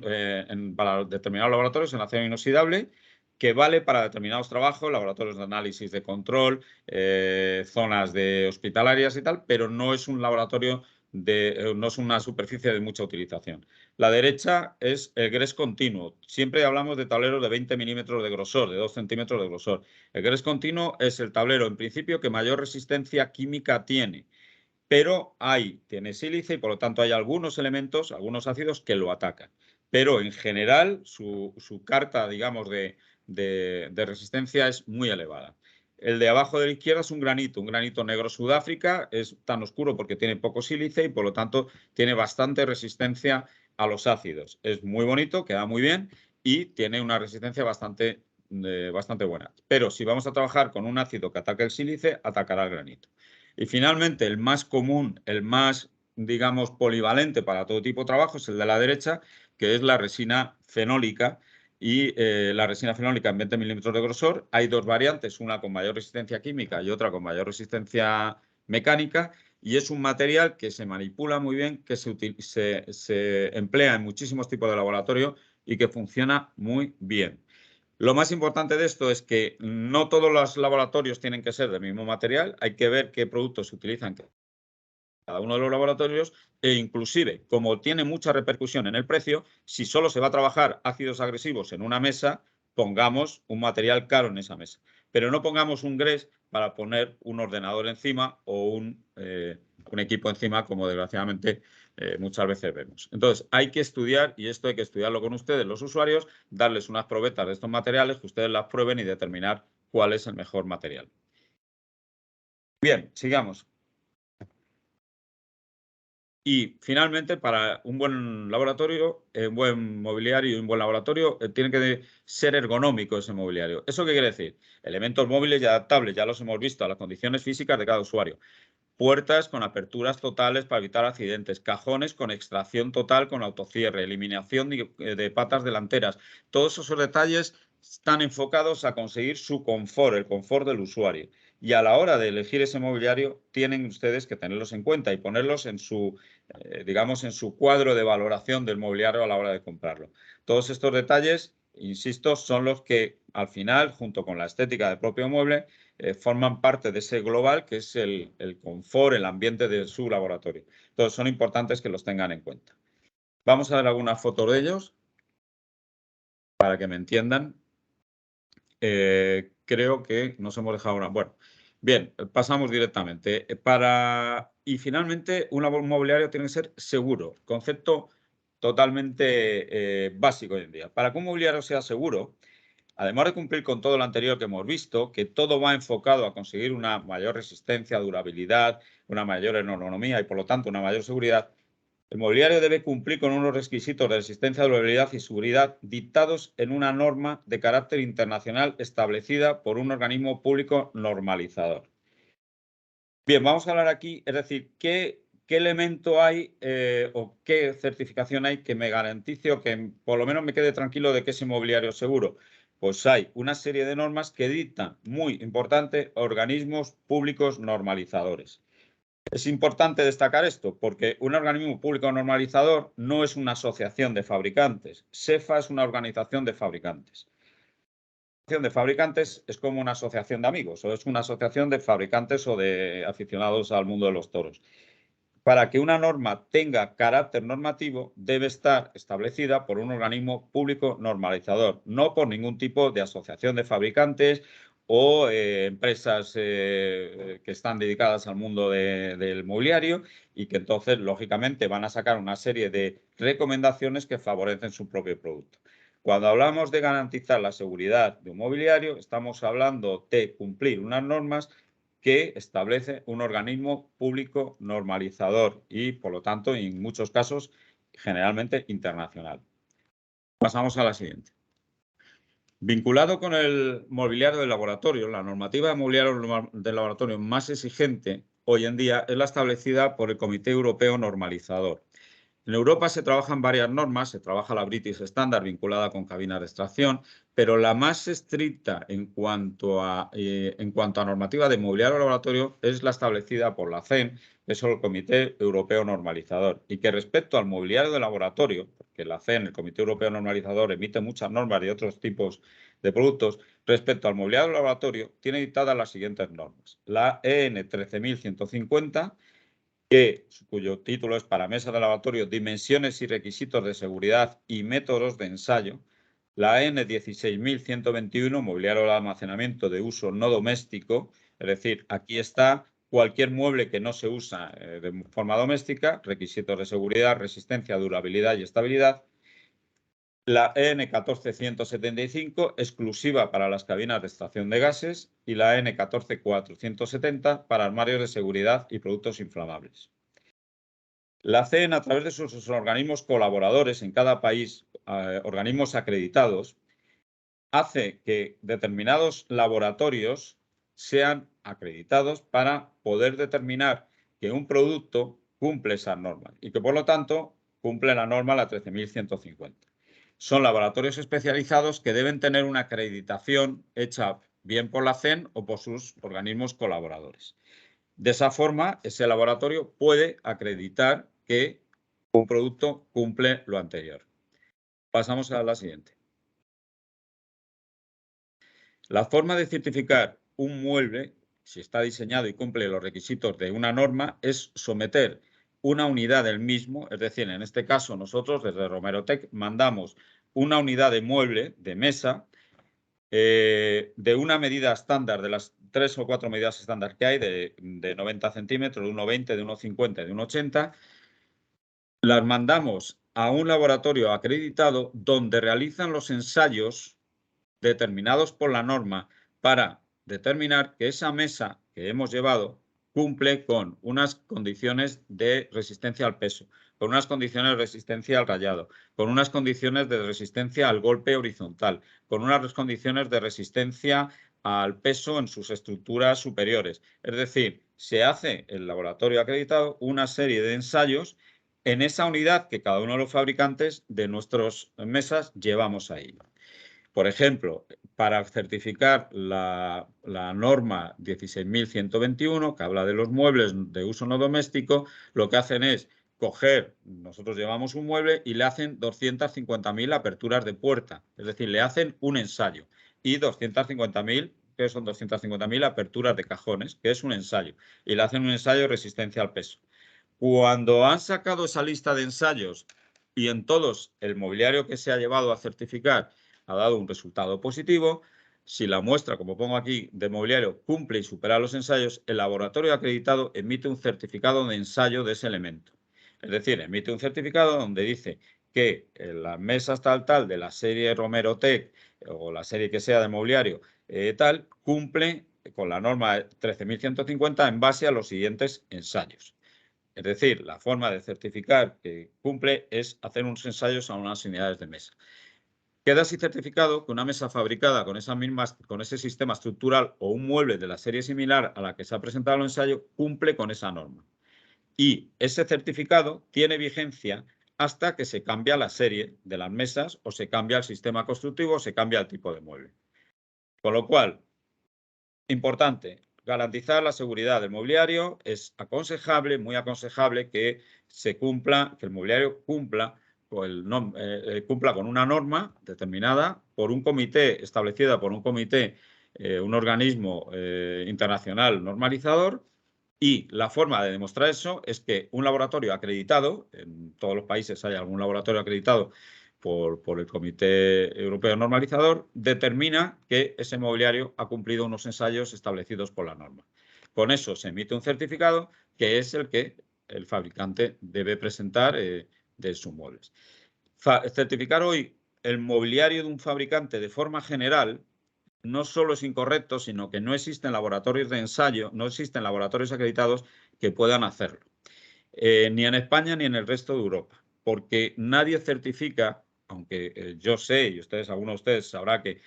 para determinados laboratorios en acero inoxidable, que vale para determinados trabajos, laboratorios de análisis de control, zonas de hospitalarias y tal, pero no es un laboratorio no es una superficie de mucha utilización. La derecha es el gres continuo. Siempre hablamos de tableros de 20 milímetros de grosor, de 2 centímetros de grosor. El gres continuo es el tablero, en principio, que mayor resistencia química tiene. Pero tiene sílice y, por lo tanto, hay algunos elementos, algunos ácidos que lo atacan. Pero, en general, su carta, digamos, de resistencia es muy elevada. El de abajo de la izquierda es un granito negro Sudáfrica, es tan oscuro porque tiene poco sílice y por lo tanto tiene bastante resistencia a los ácidos. Es muy bonito, queda muy bien y tiene una resistencia bastante buena. Pero si vamos a trabajar con un ácido que ataque el sílice, atacará el granito. Y finalmente, el más común, el más, digamos, polivalente para todo tipo de trabajo es el de la derecha, que es la resina fenólica. Y la resina fenólica en 20 milímetros de grosor. Hay 2 variantes, una con mayor resistencia química y otra con mayor resistencia mecánica. Y es un material que se manipula muy bien, que se emplea en muchísimos tipos de laboratorio y que funciona muy bien. Lo más importante de esto es que no todos los laboratorios tienen que ser del mismo material. Hay que ver qué productos se utilizan cada uno de los laboratorios e inclusive, como tiene mucha repercusión en el precio, si solo se va a trabajar ácidos agresivos en una mesa, pongamos un material caro en esa mesa. Pero no pongamos un GRES para poner un ordenador encima o un equipo encima, como desgraciadamente muchas veces vemos. Entonces, hay que estudiar, y esto hay que estudiarlo con ustedes, los usuarios, darles unas probetas de estos materiales, que ustedes las prueben y determinar cuál es el mejor material. Bien, sigamos. Y finalmente, para un buen laboratorio, un buen mobiliario y un buen laboratorio, tiene que ser ergonómico ese mobiliario. ¿Eso qué quiere decir? Elementos móviles y adaptables, ya los hemos visto, a las condiciones físicas de cada usuario. Puertas con aperturas totales para evitar accidentes, cajones con extracción total con autocierre, eliminación de patas delanteras. Todos esos detalles están enfocados a conseguir su confort, el confort del usuario. Y a la hora de elegir ese mobiliario, tienen ustedes que tenerlos en cuenta y ponerlos en su, digamos, en su cuadro de valoración del mobiliario a la hora de comprarlo. Todos estos detalles, insisto, son los que al final, junto con la estética del propio mueble, forman parte de ese global que es el confort, el ambiente de su laboratorio. Entonces, son importantes que los tengan en cuenta. Vamos a ver algunas fotos de ellos para que me entiendan. Creo que nos hemos dejado una. Bueno, bien, pasamos directamente. Y finalmente, un mobiliario tiene que ser seguro. Concepto totalmente básico hoy en día. Para que un mobiliario sea seguro, además de cumplir con todo lo anterior que hemos visto, que todo va enfocado a conseguir una mayor resistencia, durabilidad, una mayor ergonomía y, por lo tanto, una mayor seguridad, el mobiliario debe cumplir con unos requisitos de resistencia, durabilidad y seguridad dictados en una norma de carácter internacional establecida por un organismo público normalizador. Bien, vamos a hablar aquí, es decir, qué elemento hay o qué certificación hay que me garantice o que por lo menos me quede tranquilo de que ese mobiliario es seguro. Pues hay una serie de normas que dictan, muy importante, organismos públicos normalizadores. Es importante destacar esto porque un organismo público normalizador no es una asociación de fabricantes. SEFA es una organización de fabricantes. Una asociación de fabricantes es como una asociación de amigos o es una asociación de fabricantes o de aficionados al mundo de los toros. Para que una norma tenga carácter normativo, debe estar establecida por un organismo público normalizador, no por ningún tipo de asociación de fabricantes o empresas que están dedicadas al mundo del mobiliario y que entonces, lógicamente, van a sacar una serie de recomendaciones que favorecen su propio producto. Cuando hablamos de garantizar la seguridad de un mobiliario, estamos hablando de cumplir unas normas que establece un organismo público normalizador y, por lo tanto, en muchos casos, generalmente internacional. Pasamos a la siguiente. Vinculado con el mobiliario de laboratorio, la normativa de mobiliario de laboratorio más exigente hoy en día es la establecida por el Comité Europeo Normalizador. En Europa se trabajan varias normas, se trabaja la British Standard vinculada con cabinas de extracción, pero la más estricta en cuanto a normativa de mobiliario de laboratorio es la establecida por la CEN, que es el Comité Europeo Normalizador, y que respecto al mobiliario de laboratorio, porque la CEN, el Comité Europeo Normalizador, emite muchas normas de otros tipos de productos, respecto al mobiliario de laboratorio, tiene dictadas las siguientes normas. La EN 13150, cuyo título es para mesas de laboratorio, dimensiones y requisitos de seguridad y métodos de ensayo. La N 16121, mobiliario de almacenamiento de uso no doméstico, es decir, aquí está cualquier mueble que no se usa de forma doméstica, requisitos de seguridad, resistencia, durabilidad y estabilidad. La EN 14175, exclusiva para las cabinas de extracción de gases, y la EN 14470 para armarios de seguridad y productos inflamables. La CEN, a través de sus organismos colaboradores en cada país, organismos acreditados, hace que determinados laboratorios sean acreditados para poder determinar que un producto cumple esas normas y que, por lo tanto, cumple la norma la 13150. Son laboratorios especializados que deben tener una acreditación hecha bien por la CEN o por sus organismos colaboradores. De esa forma, ese laboratorio puede acreditar que un producto cumple lo anterior. Pasamos a la siguiente. La forma de certificar un mueble, si está diseñado y cumple los requisitos de una norma, es someter una unidad del mismo, es decir, en este caso nosotros desde Romerotec mandamos una unidad de mueble, de mesa, de una medida estándar, de las 3 o 4 medidas estándar que hay, de 90 centímetros, de 1,20, de 1,50, de 1,80, las mandamos a un laboratorio acreditado donde realizan los ensayos determinados por la norma para determinar que esa mesa que hemos llevado cumple con unas condiciones de resistencia al peso, con unas condiciones de resistencia al rayado, con unas condiciones de resistencia al golpe horizontal, con unas condiciones de resistencia al peso en sus estructuras superiores. Es decir, se hace el laboratorio acreditado una serie de ensayos en esa unidad que cada uno de los fabricantes de nuestras mesas llevamos ahí. Por ejemplo, para certificar la norma 16.121, que habla de los muebles de uso no doméstico, lo que hacen es coger, nosotros llevamos un mueble y le hacen 250.000 aperturas de puerta, es decir, le hacen un ensayo, y 250.000, que son 250.000 aperturas de cajones, que es un ensayo, y le hacen un ensayo de resistencia al peso. Cuando han sacado esa lista de ensayos y en todos el mobiliario que se ha llevado a certificar ha dado un resultado positivo, si la muestra, como pongo aquí, de mobiliario cumple y supera los ensayos, el laboratorio acreditado emite un certificado de ensayo de ese elemento. Es decir, emite un certificado donde dice que las mesas tal de la serie Romerotec o la serie que sea de mobiliario tal, cumple con la norma 13.150 en base a los siguientes ensayos. Es decir, la forma de certificar que cumple es hacer unos ensayos a unas unidades de mesa. Queda así certificado que una mesa fabricada con ese sistema estructural o un mueble de la serie similar a la que se ha presentado el ensayo cumple con esa norma. Y ese certificado tiene vigencia hasta que se cambia la serie de las mesas o se cambia el sistema constructivo o se cambia el tipo de mueble. Con lo cual, importante, garantizar la seguridad del mobiliario. Es aconsejable, muy aconsejable, que se cumpla, que el mobiliario cumpla con una norma determinada por un comité, establecida por un comité, un organismo internacional normalizador, y la forma de demostrar eso es que un laboratorio acreditado, en todos los países hay algún laboratorio acreditado por el Comité Europeo Normalizador, determina que ese mobiliario ha cumplido unos ensayos establecidos por la norma. Con eso se emite un certificado que es el que el fabricante debe presentar de sus muebles. Certificar hoy el mobiliario de un fabricante de forma general no solo es incorrecto, sino que no existen laboratorios de ensayo, no existen laboratorios acreditados que puedan hacerlo. Ni en España ni en el resto de Europa, porque nadie certifica, aunque yo sé, y algunos de ustedes sabrá que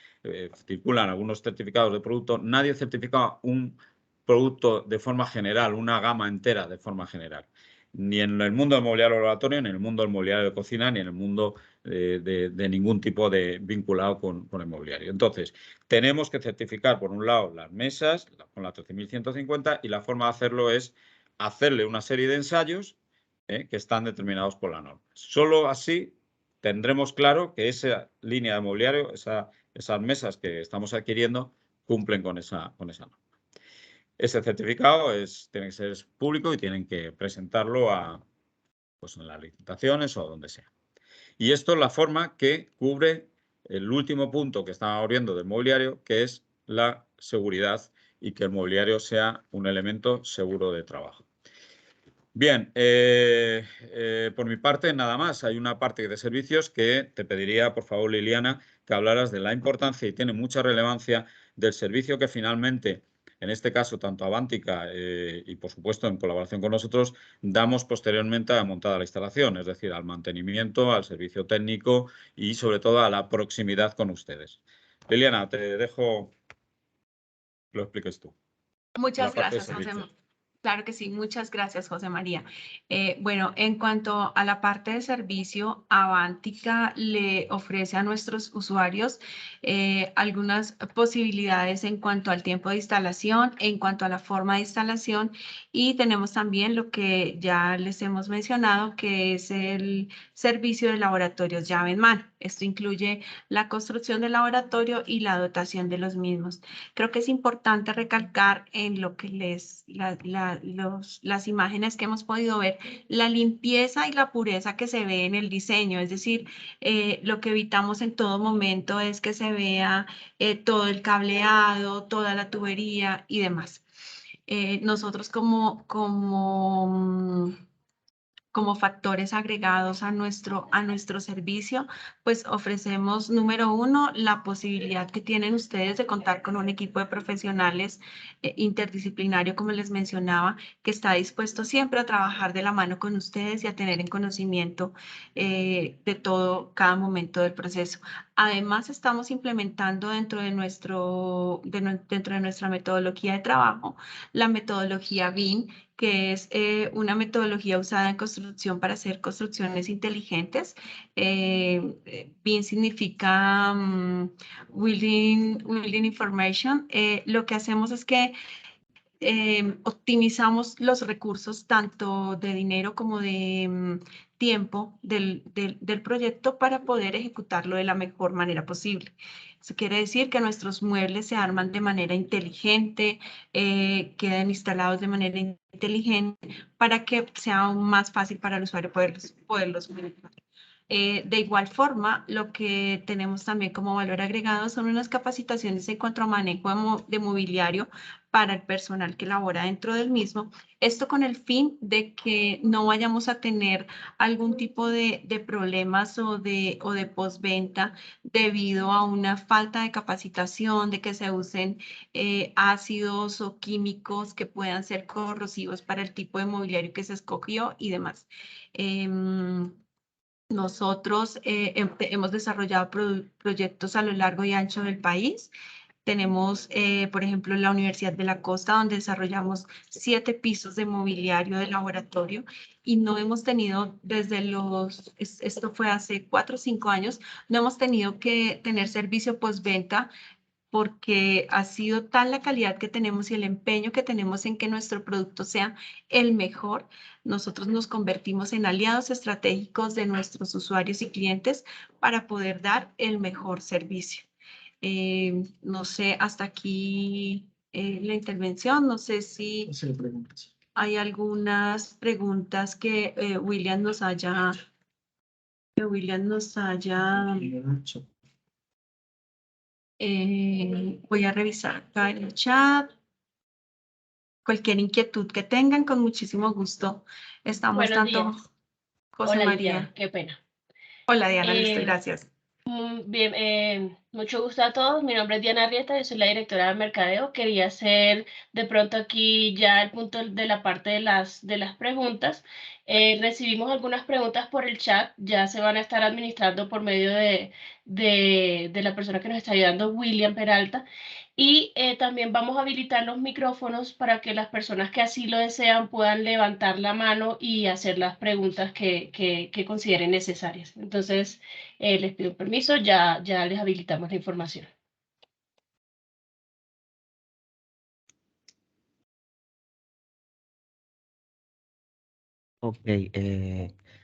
circulan algunos certificados de producto, nadie certifica un producto de forma general, una gama entera de forma general. Ni en el mundo del mobiliario laboratorio, ni en el mundo del mobiliario de cocina, ni en el mundo de ningún tipo de vinculado con el mobiliario. Entonces, tenemos que certificar, por un lado, las mesas con la 13.150 y la forma de hacerlo es hacerle una serie de ensayos que están determinados por la norma. Solo así tendremos claro que esa línea de mobiliario, esas mesas que estamos adquiriendo, cumplen con esa norma. Ese certificado tiene que ser público y tienen que presentarlo pues en las licitaciones o donde sea. Y esto es la forma que cubre el último punto que estaba viendo del mobiliario, que es la seguridad y que el mobiliario sea un elemento seguro de trabajo. Bien, por mi parte nada más. Hay una parte de servicios que te pediría, por favor, Liliana, que hablaras de la importancia, y tiene mucha relevancia, del servicio que finalmente, en este caso, tanto Avantika y, por supuesto, en colaboración con nosotros, damos posteriormente a la montada de la instalación, es decir, al mantenimiento, al servicio técnico y, sobre todo, a la proximidad con ustedes. Liliana, te dejo que lo expliques tú. Muchas gracias, José. Claro que sí, muchas gracias, José María. Bueno, en cuanto a la parte de servicio, Avantika le ofrece a nuestros usuarios algunas posibilidades en cuanto al tiempo de instalación, en cuanto a la forma de instalación, y tenemos también lo que ya les hemos mencionado, que es el servicio de laboratorios llave en mano. Esto incluye la construcción del laboratorio y la dotación de los mismos. Creo que es importante recalcar en lo que las imágenes que hemos podido ver, la limpieza y la pureza que se ve en el diseño, es decir, lo que evitamos en todo momento es que se vea todo el cableado, toda la tubería y demás. Nosotros como factores agregados a nuestro servicio, pues ofrecemos, número uno, la posibilidad que tienen ustedes de contar con un equipo de profesionales interdisciplinario, como les mencionaba, que está dispuesto siempre a trabajar de la mano con ustedes y a tener en conocimiento de todo, cada momento del proceso. Además, estamos implementando dentro de nuestra metodología de trabajo, la metodología BIM, que es una metodología usada en construcción para hacer construcciones inteligentes. BIM significa Building Information. Lo que hacemos es que optimizamos los recursos tanto de dinero como de tiempo del proyecto para poder ejecutarlo de la mejor manera posible. Eso quiere decir que nuestros muebles se arman de manera inteligente, quedan instalados de manera inteligente para que sea aún más fácil para el usuario poderlos manejar. De igual forma, lo que tenemos también como valor agregado son unas capacitaciones en cuanto a manejo de mobiliario para el personal que labora dentro del mismo. Esto con el fin de que no vayamos a tener algún tipo de problemas o de postventa debido a una falta de capacitación, de que se usen ácidos o químicos que puedan ser corrosivos para el tipo de mobiliario que se escogió y demás. Nosotros hemos desarrollado proyectos a lo largo y ancho del país. Tenemos, por ejemplo, la Universidad de la Costa, donde desarrollamos 7 pisos de mobiliario de laboratorio y no hemos tenido esto fue hace 4 o 5 años, no hemos tenido que tener servicio postventa porque ha sido tal la calidad que tenemos y el empeño que tenemos en que nuestro producto sea el mejor. Nosotros nos convertimos en aliados estratégicos de nuestros usuarios y clientes para poder dar el mejor servicio. No sé, hasta aquí la intervención. No sé si hay algunas preguntas que William nos haya voy a revisar acá en el chat. Cualquier inquietud que tengan, con muchísimo gusto. Estamos Buenos tanto días. José Hola, María. Liliana, qué pena. Hola, Diana, listo, gracias. Bien, mucho gusto a todos. Mi nombre es Diana Arrieta, yo soy la directora de mercadeo. Quería hacer de pronto aquí ya el punto de la parte de las preguntas. Recibimos algunas preguntas por el chat, ya se van a estar administrando por medio de la persona que nos está ayudando, William Peralta. Y también vamos a habilitar los micrófonos para que las personas que así lo desean puedan levantar la mano y hacer las preguntas que consideren necesarias. Entonces, les pido permiso, ya les habilitamos la información. Ok,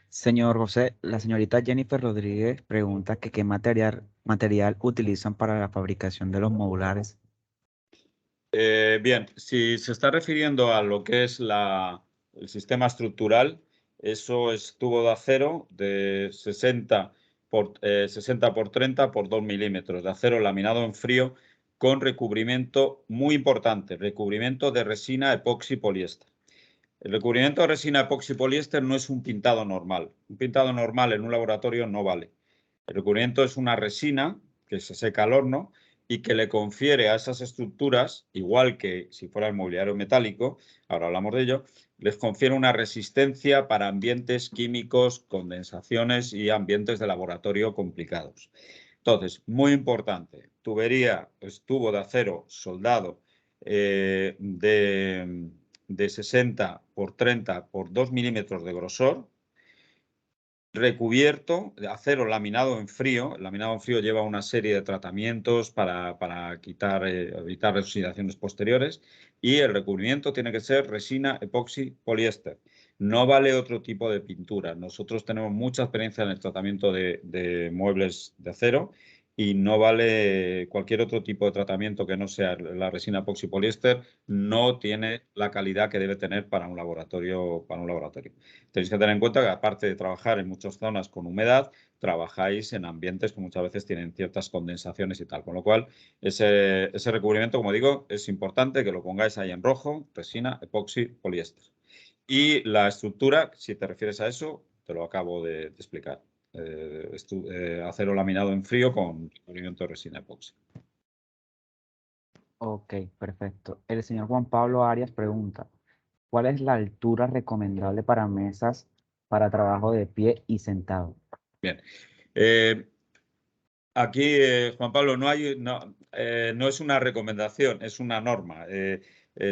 señor José, la señorita Jennifer Rodríguez pregunta que qué material utilizan para la fabricación de los modulares. Bien, si se está refiriendo a lo que es el sistema estructural, eso es tubo de acero de 60 por 30 por 2 milímetros de acero laminado en frío con recubrimiento muy importante, recubrimiento de resina epoxi poliéster. El recubrimiento de resina epoxi poliéster no es un pintado normal. Un pintado normal en un laboratorio no vale. El recubrimiento es una resina que se seca al horno y que le confiere a esas estructuras, igual que si fuera el mobiliario metálico, ahora hablamos de ello, les confiere una resistencia para ambientes químicos, condensaciones y ambientes de laboratorio complicados. Entonces, muy importante, tubería, pues, tubo de acero soldado de 60 por 30 por 2 milímetros de grosor, recubierto de acero laminado en frío. El laminado en frío lleva una serie de tratamientos para evitar oxidaciones posteriores, y el recubrimiento tiene que ser resina epoxi poliéster. No vale otro tipo de pintura. Nosotros tenemos mucha experiencia en el tratamiento de muebles de acero y no vale cualquier otro tipo de tratamiento que no sea la resina epoxi poliéster. No tiene la calidad que debe tener para un laboratorio. Tenéis que tener en cuenta que, aparte de trabajar en muchas zonas con humedad, trabajáis en ambientes que muchas veces tienen ciertas condensaciones y tal. Con lo cual, ese recubrimiento, como digo, es importante que lo pongáis ahí en rojo: resina epoxi poliéster. Y la estructura, si te refieres a eso, te lo acabo de explicar. Acero laminado en frío con recubrimiento de resina epoxi. Ok, perfecto. El señor Juan Pablo Arias pregunta, ¿cuál es la altura recomendable para mesas para trabajo de pie y sentado? Bien. Aquí, Juan Pablo, no es una recomendación, es una norma.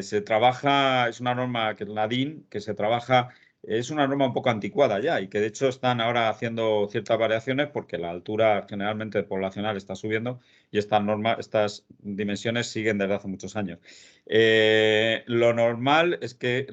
Se trabaja, es una norma que es la DIN, que se trabaja, es una norma un poco anticuada ya, y que de hecho están ahora haciendo ciertas variaciones porque la altura generalmente poblacional está subiendo y estas dimensiones siguen desde hace muchos años. Lo normal es que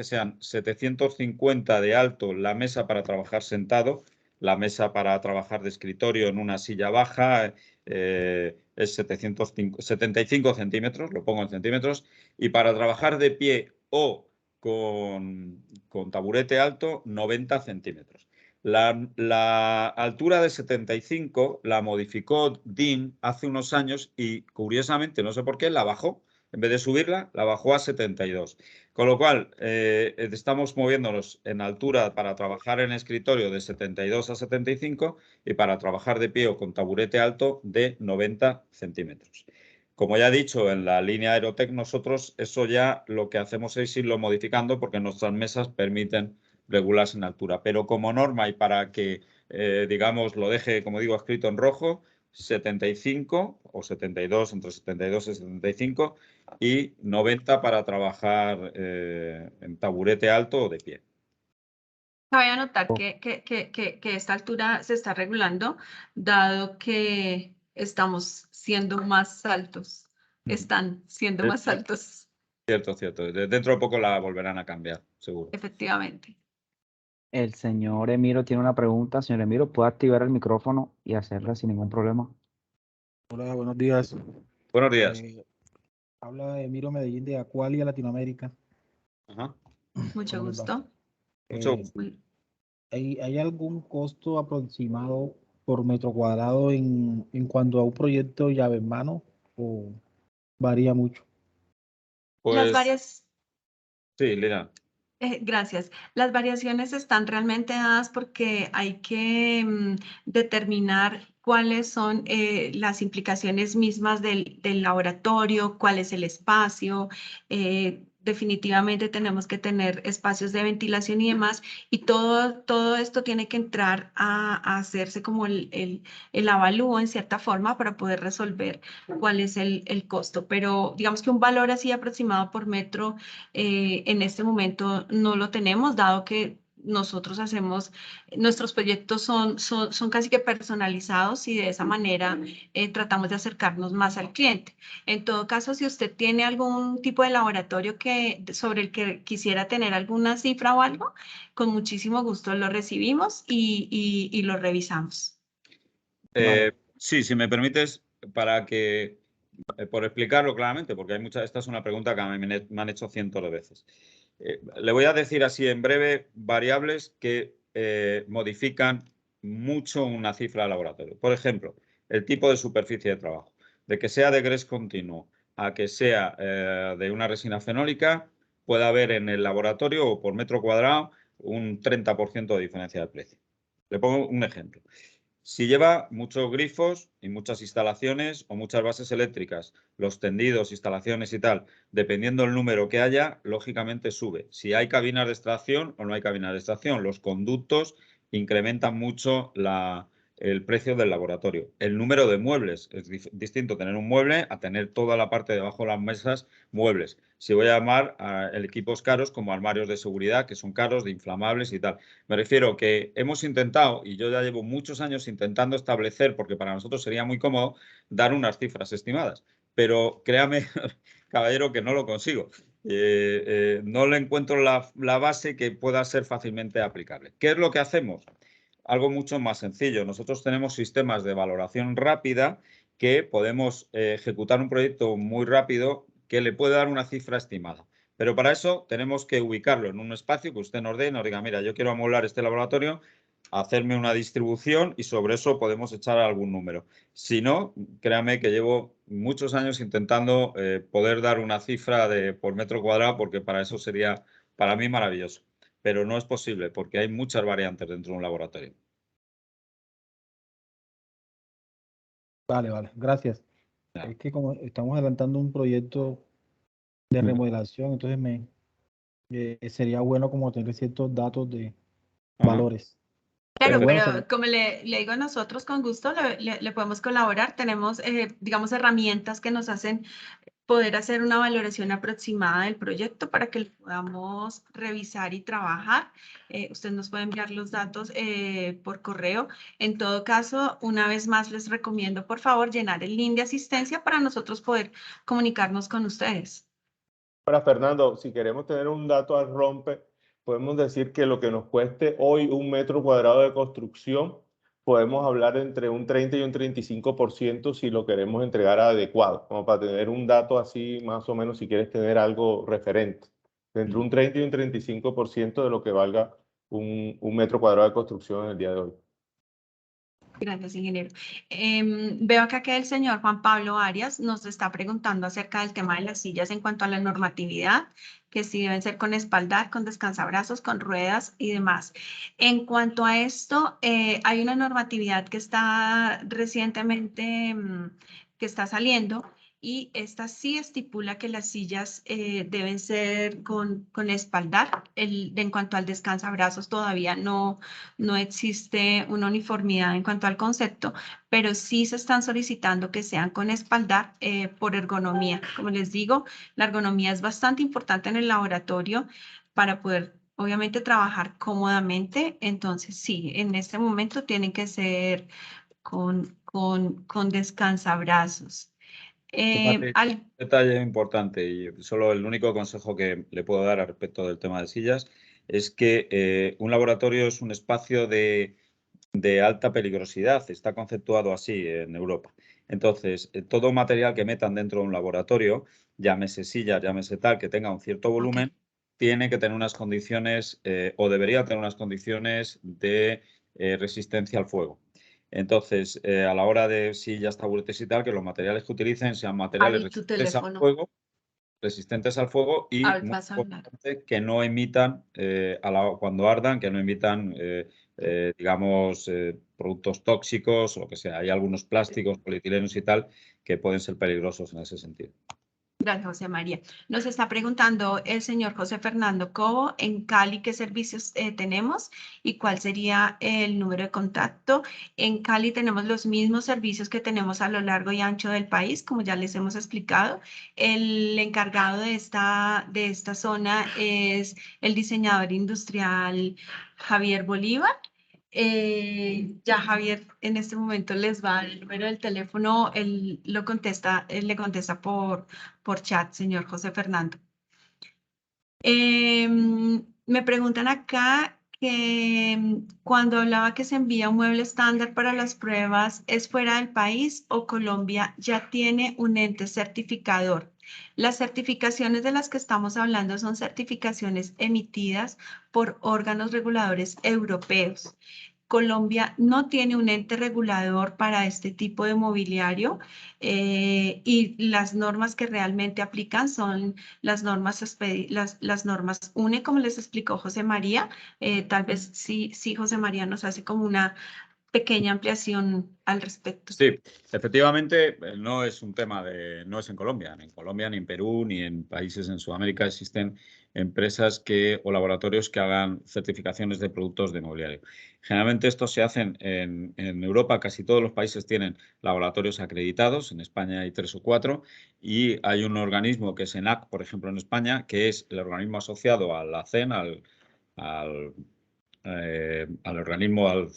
sean 750 de alto la mesa para trabajar sentado. La mesa para trabajar de escritorio en una silla baja es 75 centímetros, lo pongo en centímetros, y para trabajar de pie o con taburete alto, 90 centímetros. La altura de 75 la modificó DIN hace unos años y, curiosamente, no sé por qué, la bajó. En vez de subirla, la bajó a 72. Con lo cual, estamos moviéndonos en altura para trabajar en escritorio de 72 a 75 y para trabajar de pie o con taburete alto de 90 centímetros. Como ya he dicho, en la línea Aerotech nosotros eso ya lo que hacemos es irlo modificando porque nuestras mesas permiten regularse en altura. Pero como norma, y para que, digamos, lo deje, como digo, escrito en rojo, 75 o 72, entre 72 y 75, y 90 para trabajar en taburete alto o de pie. Cabe anotar que esta altura se está regulando, dado que estamos siendo más altos. Están siendo más altos. Cierto. Dentro de poco la volverán a cambiar, seguro. Efectivamente. El señor Emiro tiene una pregunta. Señor Emiro, ¿puede activar el micrófono y hacerla sin ningún problema? Hola, buenos días. Buenos días. Habla Emiro Medellín de Aqualia Latinoamérica. Ajá. Mucho ¿Cómo les va? gusto. Mucho gusto. ¿Hay algún costo aproximado por metro cuadrado en cuanto a un proyecto llave en mano o varía mucho? Las Pues varias, sí, Lina. gracias. Las variaciones están realmente dadas porque hay que determinar cuáles son las implicaciones mismas del laboratorio, cuál es el espacio. Definitivamente tenemos que tener espacios de ventilación y demás, y todo esto tiene que entrar a hacerse como el avalúo en cierta forma para poder resolver cuál es el costo. Pero digamos que un valor así aproximado por metro en este momento no lo tenemos, dado que nosotros hacemos, nuestros proyectos son casi que personalizados y de esa manera tratamos de acercarnos más al cliente. En todo caso, si usted tiene algún tipo de laboratorio sobre el que quisiera tener alguna cifra o algo, con muchísimo gusto lo recibimos y lo revisamos. Sí, si me permites, para que, por explicarlo claramente, porque hay muchas, esta es una pregunta que me han hecho cientos de veces. Le voy a decir así en breve variables que modifican mucho una cifra de laboratorio. Por ejemplo, el tipo de superficie de trabajo. De que sea de grés continuo a que sea de una resina fenólica, puede haber en el laboratorio o por metro cuadrado un 30% de diferencia de precio. Le pongo un ejemplo. Si lleva muchos grifos y muchas instalaciones o muchas bases eléctricas, los tendidos, instalaciones y tal, dependiendo del número que haya, lógicamente sube. Si hay cabinas de extracción o no hay cabinas de extracción, los conductos incrementan mucho el precio del laboratorio. El número de muebles es distinto tener un mueble a tener toda la parte debajo de las mesas muebles. Si voy a llamar a equipos caros como armarios de seguridad, que son caros, de inflamables y tal. Me refiero que hemos intentado, y yo ya llevo muchos años intentando establecer, porque para nosotros sería muy cómodo, dar unas cifras estimadas. Pero créame, caballero, que no lo consigo. No le encuentro la base que pueda ser fácilmente aplicable. ¿Qué es lo que hacemos? Algo mucho más sencillo. Nosotros tenemos sistemas de valoración rápida que podemos ejecutar un proyecto muy rápido que le puede dar una cifra estimada. Pero para eso tenemos que ubicarlo en un espacio que usted nos dé y nos diga, mira, yo quiero amoblar este laboratorio, hacerme una distribución y sobre eso podemos echar algún número. Si no, créame que llevo muchos años intentando poder dar una cifra por metro cuadrado, porque para eso sería para mí maravilloso. Pero no es posible porque hay muchas variantes dentro de un laboratorio. Vale, gracias. Ya. Es que como estamos adelantando un proyecto de remodelación, entonces sería bueno como tener ciertos datos de valores. Claro, Pero bueno, pero como le digo, nosotros con gusto le podemos colaborar. Tenemos, digamos, herramientas que nos hacen poder hacer una valoración aproximada del proyecto para que lo podamos revisar y trabajar. Usted nos puede enviar los datos por correo. En todo caso, una vez más les recomiendo, por favor, llenar el link de asistencia para nosotros poder comunicarnos con ustedes. Para Fernando, si queremos tener un dato al rompe, podemos decir que lo que nos cueste hoy un metro cuadrado de construcción, podemos hablar entre un 30 y un 35% si lo queremos entregar adecuado, como para tener un dato así más o menos si quieres tener algo referente. Entre un 30 y un 35% de lo que valga un metro cuadrado de construcción en el día de hoy. Gracias, ingeniero. Veo acá que el señor Juan Pablo Arias nos está preguntando acerca del tema de las sillas en cuanto a la normatividad, que si deben ser con espaldar, con descansabrazos, con ruedas y demás. En cuanto a esto, hay una normatividad que está recientemente, que está saliendo, y esta sí estipula que las sillas deben ser con espaldar. En cuanto al descansabrazos, todavía no existe una uniformidad en cuanto al concepto, pero sí se están solicitando que sean con espaldar por ergonomía. Como les digo, la ergonomía es bastante importante en el laboratorio para poder, obviamente, trabajar cómodamente. Entonces, sí, en este momento tienen que ser con descansabrazos. Detalle importante y solo el único consejo que le puedo dar al respecto del tema de sillas es que un laboratorio es un espacio de alta peligrosidad, está conceptuado así en Europa. Entonces, todo material que metan dentro de un laboratorio, llámese silla, llámese tal, que tenga un cierto volumen, tiene que tener unas condiciones o debería tener unas condiciones de resistencia al fuego. Entonces, a la hora de sillas, taburetes y tal, que los materiales que utilicen sean materiales resistentes al fuego y muy importante, que no emitan, cuando ardan, que no emitan digamos, productos tóxicos o lo que sea. Hay algunos plásticos, polietilenos y tal, que pueden ser peligrosos en ese sentido. Gracias, José María. Nos está preguntando el señor José Fernando Cobo, en Cali, ¿qué servicios tenemos y cuál sería el número de contacto? En Cali tenemos los mismos servicios que tenemos a lo largo y ancho del país, como ya les hemos explicado. El encargado de esta zona es el diseñador industrial Javier Bolívar. Ya Javier en este momento les va el número del teléfono, él le contesta por chat, señor José Fernando. Me preguntan acá que cuando hablaba que se envía un mueble estándar para las pruebas, ¿es fuera del país o Colombia ya tiene un ente certificador? Las certificaciones de las que estamos hablando son certificaciones emitidas por órganos reguladores europeos. Colombia no tiene un ente regulador para este tipo de mobiliario y las normas que realmente aplican son las normas UNE, como les explicó José María. Tal vez sí, José María nos hace como una pequeña ampliación al respecto. Sí, efectivamente no es un tema no es en Colombia, ni en Perú, ni en países en Sudamérica existen empresas o laboratorios que hagan certificaciones de productos de mobiliario. Generalmente estos se hacen en Europa, casi todos los países tienen laboratorios acreditados, en España hay 3 o 4, y hay un organismo que es ENAC, por ejemplo, en España, que es el organismo asociado a la CEN, al organismo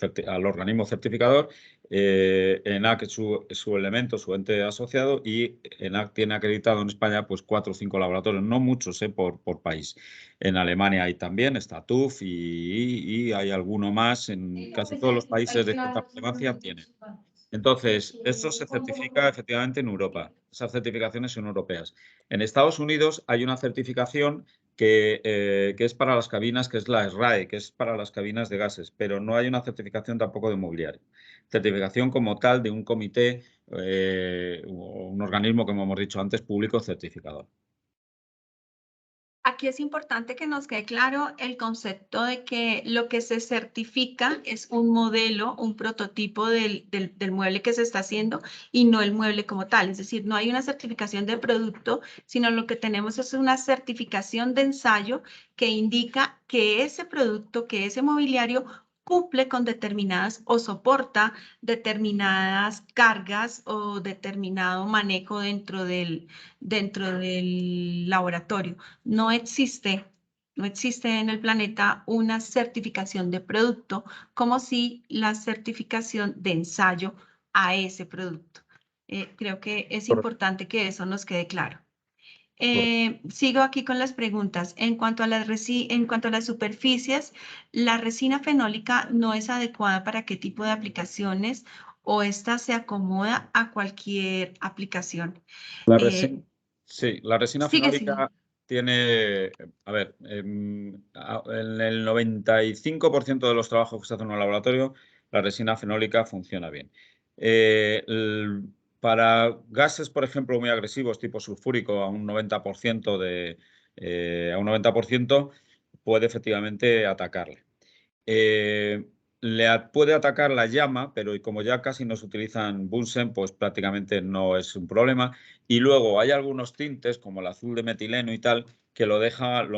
certificador. ENAC es su elemento, su ente asociado, y ENAC tiene acreditado en España pues 4 o 5 laboratorios, no muchos por país. En Alemania hay también, está TÜV y hay alguno más, en casi todos los países de cierta relevancia tienen. Entonces, esto se certifica efectivamente en Europa. Esas certificaciones son europeas. En Estados Unidos hay una certificación que es para las cabinas, que es la SRAE, que es para las cabinas de gases, pero no hay una certificación tampoco de mobiliario. Certificación como tal de un comité o un organismo, como hemos dicho antes, público certificador. Aquí es importante que nos quede claro el concepto de que lo que se certifica es un modelo, un prototipo del mueble que se está haciendo y no el mueble como tal. Es decir, no hay una certificación de producto, sino lo que tenemos es una certificación de ensayo que indica que ese producto, que ese mobiliario cumple con determinadas o soporta determinadas cargas o determinado manejo dentro del laboratorio. No existe en el planeta una certificación de producto como si la certificación de ensayo a ese producto. Creo que es importante que eso nos quede claro. Sigo aquí con las preguntas. En cuanto a las superficies, ¿la resina fenólica no es adecuada para qué tipo de aplicaciones o esta se acomoda a cualquier aplicación? Sí, la resina fenólica tiene, a ver, en el 95% de los trabajos que se hacen en un laboratorio, la resina fenólica funciona bien. Para gases, por ejemplo, muy agresivos, tipo sulfúrico, a un 90%, puede efectivamente atacarle. Le puede atacar la llama, pero como ya casi no se utilizan Bunsen, pues prácticamente no es un problema. Y luego hay algunos tintes, como el azul de metileno y tal, que lo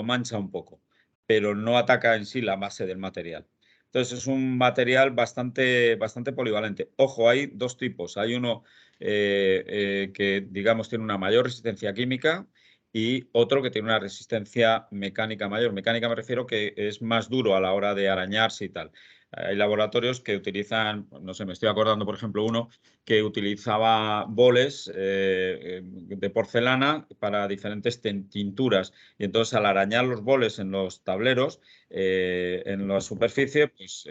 mancha un poco, pero no ataca en sí la base del material. Entonces es un material bastante polivalente. Ojo, hay 2 tipos. Hay uno que, digamos, tiene una mayor resistencia química y otro que tiene una resistencia mecánica mayor. Mecánica me refiero que es más duro a la hora de arañarse y tal. Hay laboratorios que utilizan, no sé, me estoy acordando, por ejemplo, uno que utilizaba boles de porcelana para diferentes tinturas. Y entonces, al arañar los boles en los tableros, en la superficie, pues,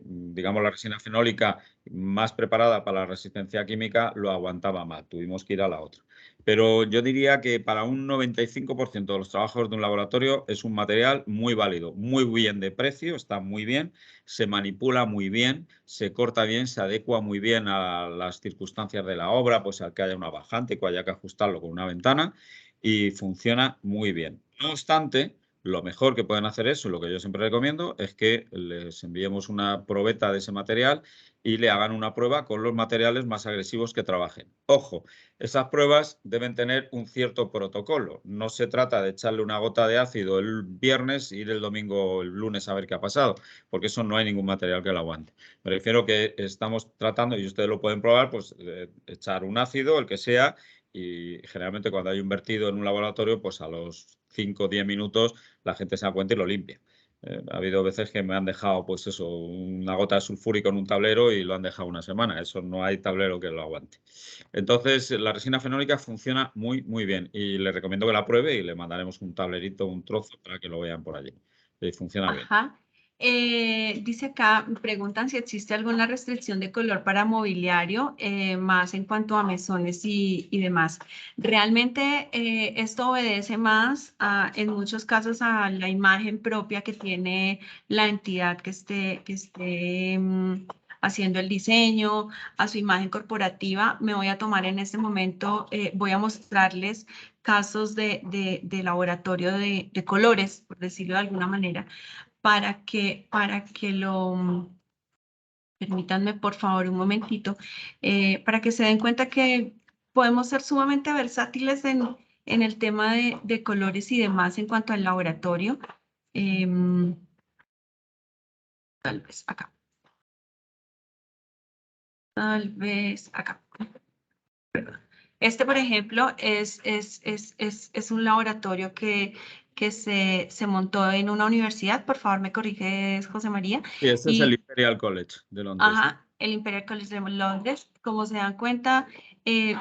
digamos, la resina fenólica más preparada para la resistencia química lo aguantaba más. Tuvimos que ir a la otra. Pero yo diría que para un 95% de los trabajos de un laboratorio es un material muy válido, muy bien de precio, está muy bien, se manipula muy bien, se corta bien, se adecua muy bien a las circunstancias de la obra, pues al que haya una bajante, que haya que ajustarlo con una ventana y funciona muy bien. No obstante, lo mejor que pueden hacer eso, lo que yo siempre recomiendo, es que les enviemos una probeta de ese material y le hagan una prueba con los materiales más agresivos que trabajen. Ojo, esas pruebas deben tener un cierto protocolo. No se trata de echarle una gota de ácido el viernes e ir el domingo o el lunes a ver qué ha pasado, porque eso no hay ningún material que lo aguante. Me refiero que estamos tratando, y ustedes lo pueden probar, pues echar un ácido, el que sea, y generalmente cuando hay un vertido en un laboratorio, pues a los 5 o 10 minutos la gente se da cuenta y lo limpia. Ha habido veces que me han dejado, pues eso, una gota de sulfúrico en un tablero y lo han dejado una semana. Eso no hay tablero que lo aguante. Entonces, la resina fenólica funciona muy, muy bien y le recomiendo que la pruebe y le mandaremos un tablerito, un trozo para que lo vean por allí. Funciona bien. Ajá. Dice acá, preguntan si existe alguna restricción de color para mobiliario, más en cuanto a mesones y demás. Realmente esto obedece más en muchos casos a la imagen propia que tiene la entidad que esté haciendo el diseño, a su imagen corporativa. Me voy a tomar en este momento, voy a mostrarles casos de laboratorio de colores, por decirlo de alguna manera, para que lo, permítanme por favor un momentito, para que se den cuenta que podemos ser sumamente versátiles en el tema de colores y demás en cuanto al laboratorio. Tal vez acá. Tal vez acá. Este, por ejemplo, es un laboratorio que se montó en una universidad. Por favor, me corriges, José María. Y este es el Imperial College de Londres. Ajá, el Imperial College de Londres. Como se dan cuenta,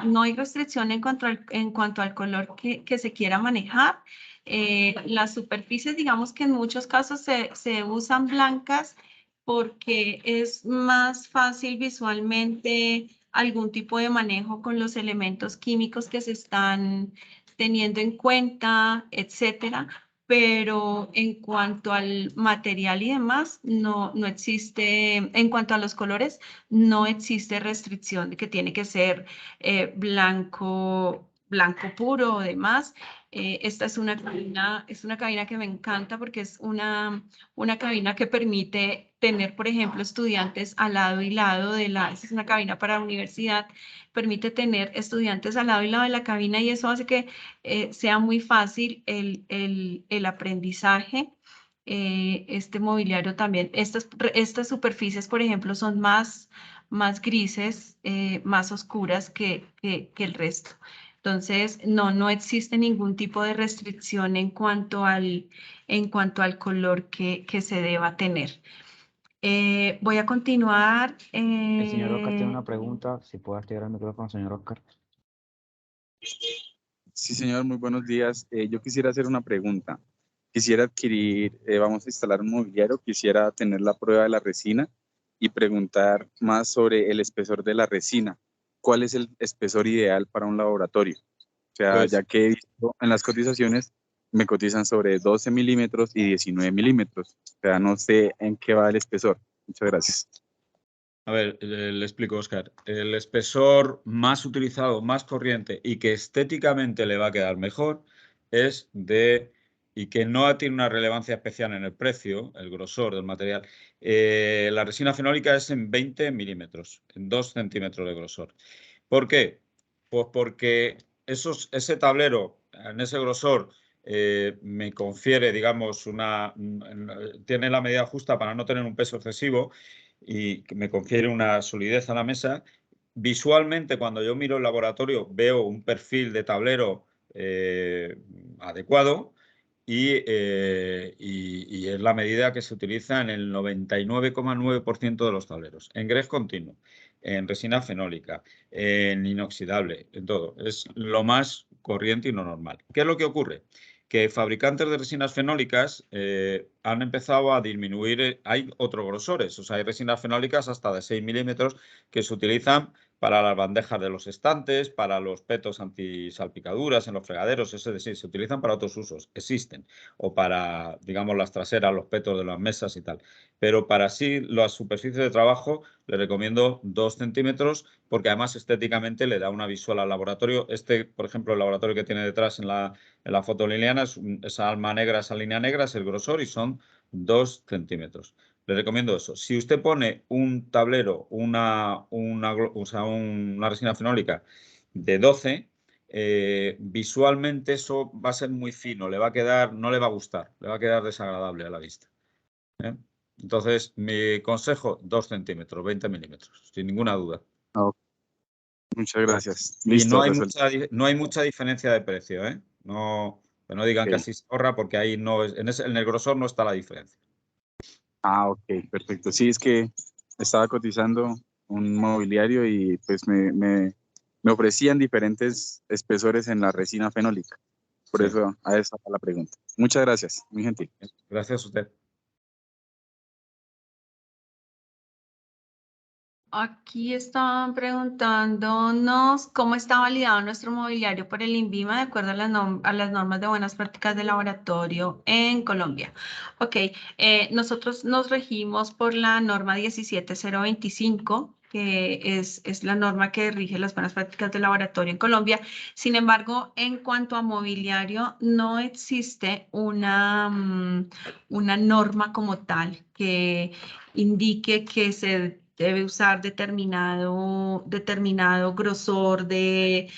no hay restricción en cuanto al color que se quiera manejar. Las superficies, digamos que en muchos casos se usan blancas porque es más fácil visualmente algún tipo de manejo con los elementos químicos que se están teniendo en cuenta, etcétera. Pero en cuanto al material y demás, no existe, en cuanto a los colores, no existe restricción de que tiene que ser blanco puro o demás. Esta es una cabina que me encanta porque es una cabina que permite tener, por ejemplo, estudiantes al lado y lado esta es una cabina para la universidad, permite tener estudiantes al lado y lado de la cabina y eso hace que sea muy fácil el aprendizaje. Este mobiliario también, estas superficies, por ejemplo, son más grises, más oscuras que el resto. Entonces, no existe ningún tipo de restricción en cuanto al color que se deba tener. Voy a continuar. El señor Oscar tiene una pregunta, si puede activar el micrófono, señor Oscar. Sí, señor, muy buenos días. Yo quisiera hacer una pregunta. Quisiera adquirir, vamos a instalar un mobiliario, quisiera tener la prueba de la resina y preguntar más sobre el espesor de la resina. ¿Cuál es el espesor ideal para un laboratorio? O sea, Pues, ya que he visto en las cotizaciones, me cotizan sobre 12 milímetros y 19 milímetros. O sea, no sé en qué va el espesor. Muchas gracias. a ver, le explico, Óscar. El espesor más utilizado, más corriente y que estéticamente le va a quedar mejor es y que no tiene una relevancia especial en el precio, el grosor del material. La resina fenólica es en 20 milímetros, en 2 centímetros de grosor. ¿Por qué? Pues porque ese tablero en ese grosor me confiere, digamos, tiene la medida justa para no tener un peso excesivo y me confiere una solidez a la mesa. Visualmente, cuando yo miro el laboratorio, veo un perfil de tablero adecuado y es la medida que se utiliza en el 99,9% de los tableros, en grés continuo, en resina fenólica, en inoxidable, en todo. Es lo más corriente y lo normal. ¿Qué es lo que ocurre? Que fabricantes de resinas fenólicas han empezado a disminuir, hay otros grosores, o sea, hay resinas fenólicas hasta de 6 milímetros que se utilizan para las bandejas de los estantes, para los petos antisalpicaduras en los fregaderos, es decir, se utilizan para otros usos, existen, o para, digamos, las traseras, los petos de las mesas y tal. Pero para sí, las superficies de trabajo, le recomiendo 2 centímetros, porque además estéticamente le da una visual al laboratorio. Este, por ejemplo, el laboratorio que tiene detrás en la foto Liliana, es esa alma negra, esa línea negra, es el grosor y son 2 centímetros. Le recomiendo eso. Si usted pone un tablero, una resina fenólica de 12, visualmente eso va a ser muy fino, le va a quedar, no le va a gustar, le va a quedar desagradable a la vista. ¿Eh? Entonces, mi consejo, 2 centímetros, 20 milímetros, sin ninguna duda. Ok. Muchas gracias. Y Listo, no hay, resuelto. no hay mucha diferencia de precio, ¿eh? No, que no digan que Ok. así se ahorra, porque ahí no es, en el grosor no está la diferencia. Ah, ok, perfecto. Sí, es que estaba cotizando un mobiliario y pues me ofrecían diferentes espesores en la resina fenólica. Por Sí. eso, a esa va la pregunta. Muchas gracias, muy gentil. Gracias a usted. Aquí estaban preguntándonos cómo está validado nuestro mobiliario por el INVIMA de acuerdo a las normas de buenas prácticas de laboratorio en Colombia. Ok, nosotros nos regimos por la norma 17025, que es la norma que rige las buenas prácticas de laboratorio en Colombia. Sin embargo, en cuanto a mobiliario, no existe una norma como tal que indique que se debe usar determinado grosor de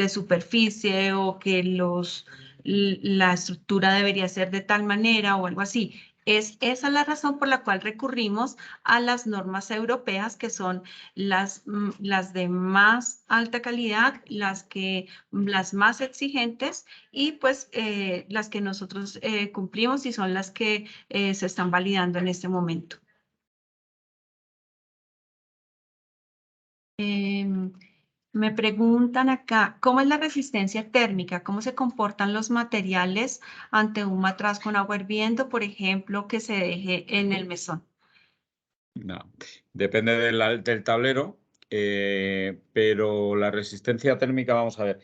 superficie o que la estructura debería ser de tal manera o algo así. Esa es la razón por la cual recurrimos a las normas europeas, que son las de más alta calidad, las más exigentes y pues las que nosotros cumplimos y son las que se están validando en este momento. Me preguntan acá, ¿cómo es la resistencia térmica? ¿Cómo se comportan los materiales ante un matraz con agua hirviendo, por ejemplo, que se deje en el mesón? No, depende del tablero, pero la resistencia térmica, vamos a ver.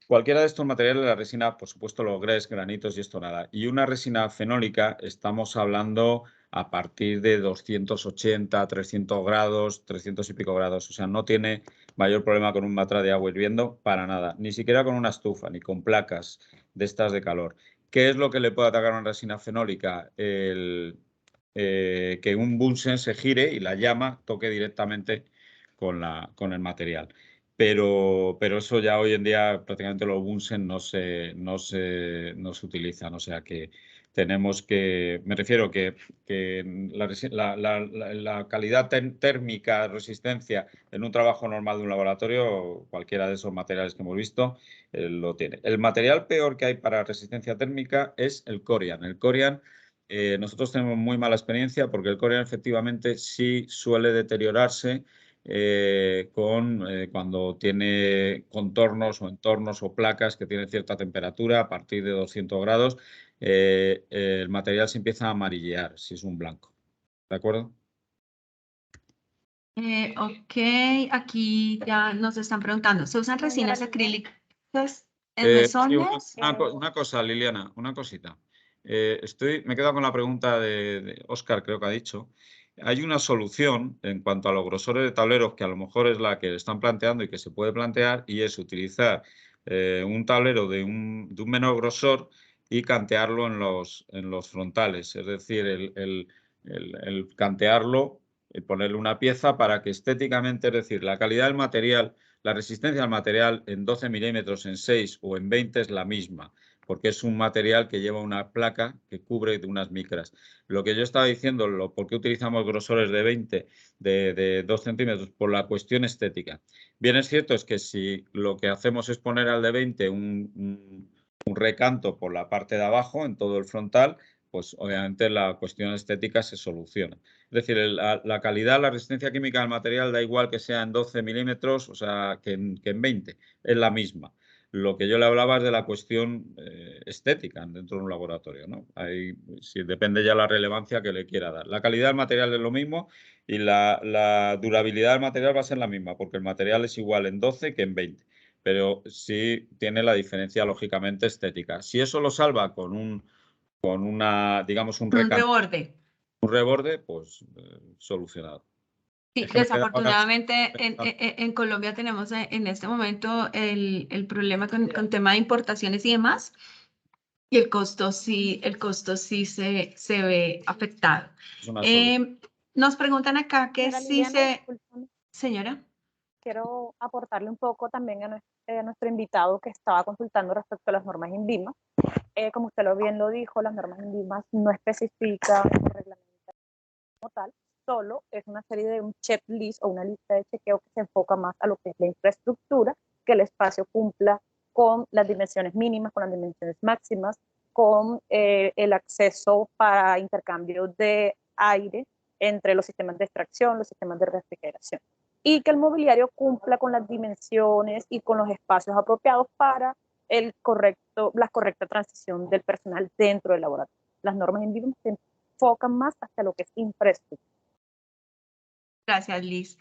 Cualquiera de estos materiales, la resina, por supuesto, los grés, granitos y esto nada. Y una resina fenólica, estamos hablando a partir de 280, 300 grados, 300 y pico grados. O sea, no tiene mayor problema con un matraz de agua hirviendo para nada. Ni siquiera con una estufa, ni con placas de estas de calor. ¿Qué es lo que le puede atacar a una resina fenólica? Que un bunsen se gire y la llama toque directamente con el material. Pero eso ya hoy en día prácticamente los bunsen no se utilizan. O sea que tenemos que, me refiero que la calidad térmica, resistencia en un trabajo normal de un laboratorio, cualquiera de esos materiales que hemos visto, lo tiene. El material peor que hay para resistencia térmica es el Corian. El Corian, nosotros tenemos muy mala experiencia porque el Corian efectivamente sí suele deteriorarse cuando tiene contornos o entornos o placas que tienen cierta temperatura. A partir de 200 grados, el material se empieza a amarillear si es un blanco. ¿De acuerdo? Ok, aquí ya nos están preguntando, ¿se usan resinas acrílicas en mesones? Sí, una cosa, Liliana, una cosita. Me he quedado con la pregunta de Óscar, creo que ha dicho. Hay una solución en cuanto a los grosores de tableros que a lo mejor es la que están planteando y que se puede plantear, y es utilizar un tablero de un menor grosor y cantearlo en los frontales. Es decir, el cantearlo y ponerle una pieza para que estéticamente, es decir, la calidad del material, la resistencia al material en 12 milímetros, en 6 o en 20 es la misma, porque es un material que lleva una placa que cubre de unas micras. Lo que yo estaba diciendo, ¿por qué utilizamos grosores de 20, de 2 centímetros? Por la cuestión estética. Bien, es cierto es que si lo que hacemos es poner al de 20 un recanto por la parte de abajo, en todo el frontal, pues obviamente la cuestión estética se soluciona. Es decir, la calidad, la resistencia química del material da igual que sea en 12 milímetros, o sea, que en 20, es la misma. Lo que yo le hablaba es de la cuestión estética dentro de un laboratorio, ¿no? Ahí sí, depende ya la relevancia que le quiera dar. La calidad del material es lo mismo y la durabilidad del material va a ser la misma, porque el material es igual en 12 que en 20, pero sí tiene la diferencia lógicamente estética. Si eso lo salva con una, digamos, un reborde. Un reborde, pues solucionado. Sí, Es que me queda ahora desafortunadamente pensando. en Colombia tenemos en este momento el problema con tema de importaciones y demás, y el costo sí se ve afectado. Es una solución. Nos preguntan acá que Señora sí Liliana, se... discúlpame, Señora. quiero aportarle un poco también a nuestro invitado que estaba consultando respecto a las normas INVIMA. Como usted bien lo dijo, las normas INVIMA no especifican o reglamentan como tal, solo es una serie de un checklist o una lista de chequeo que se enfoca más a lo que es la infraestructura, que el espacio cumpla con las dimensiones mínimas, con las dimensiones máximas, con el acceso para intercambio de aire entre los sistemas de extracción, los sistemas de refrigeración, y que el mobiliario cumpla con las dimensiones y con los espacios apropiados para la correcta transición del personal dentro del laboratorio. Las normas en vivo se enfocan más hacia lo que es infraestructura. Gracias, Liz.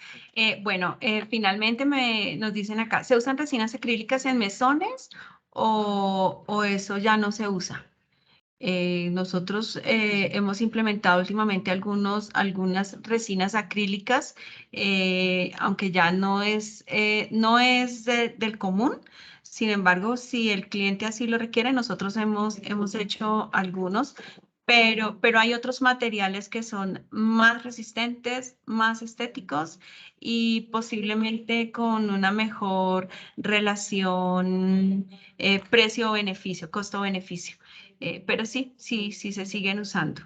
Bueno, finalmente nos dicen acá, ¿se usan resinas acrílicas en mesones o eso ya no se usa? Nosotros hemos implementado últimamente algunas resinas acrílicas, aunque ya no es del común. Sin embargo, si el cliente así lo requiere, nosotros hemos hecho algunos, pero hay otros materiales que son más resistentes, más estéticos y posiblemente con una mejor relación precio-beneficio, costo-beneficio. Pero sí se siguen usando.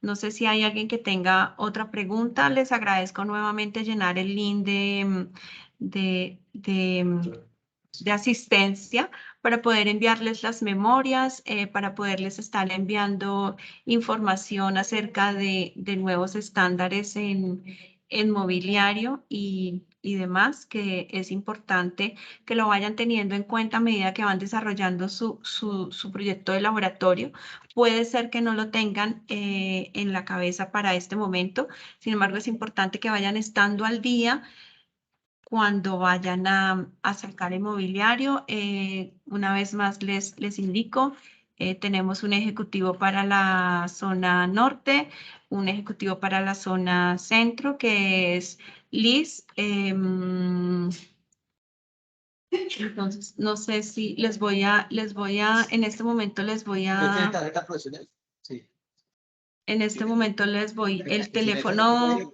No sé si hay alguien que tenga otra pregunta. Les agradezco nuevamente llenar el link de asistencia para poder enviarles las memorias, para poderles estar enviando información acerca de nuevos estándares en mobiliario y demás, que es importante que lo vayan teniendo en cuenta a medida que van desarrollando su proyecto de laboratorio. Puede ser que no lo tengan en la cabeza para este momento, sin embargo es importante que vayan estando al día cuando vayan a sacar el mobiliario. Una vez más les indico, tenemos un ejecutivo para la zona norte, un ejecutivo para la zona centro, que es Liz. Entonces, no sé si en este momento les voy a... En este momento les voy el teléfono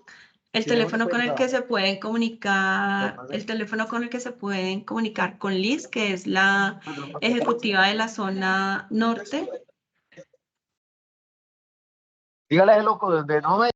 con el que se pueden comunicar, el teléfono con el que se pueden comunicar con Liz, que es la ejecutiva de la zona norte. Dígale loco, desde no me...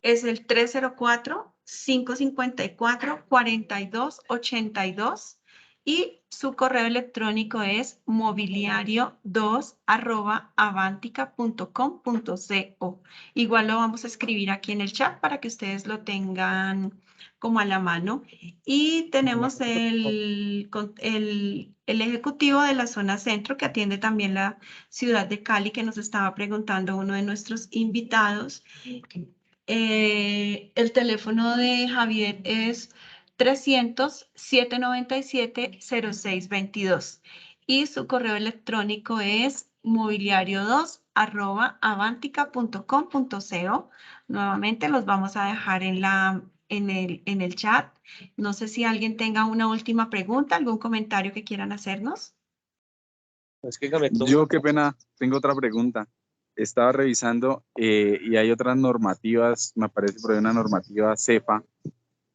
Es el 304-554-4282 y su correo electrónico es mobiliario2@avantica.com.co. Igual lo vamos a escribir aquí en el chat para que ustedes lo tengan como a la mano. Y tenemos el ejecutivo de la zona centro que atiende también la ciudad de Cali, que nos estaba preguntando uno de nuestros invitados. El teléfono de Javier es 300-797-0622 y su correo electrónico es mobiliario2@avantica.com.co. Nuevamente los vamos a dejar en el chat. No sé si alguien tenga una última pregunta, algún comentario que quieran hacernos. Yo, qué pena, tengo otra pregunta. Estaba revisando y hay otras normativas, me parece por ahí una normativa CEPA,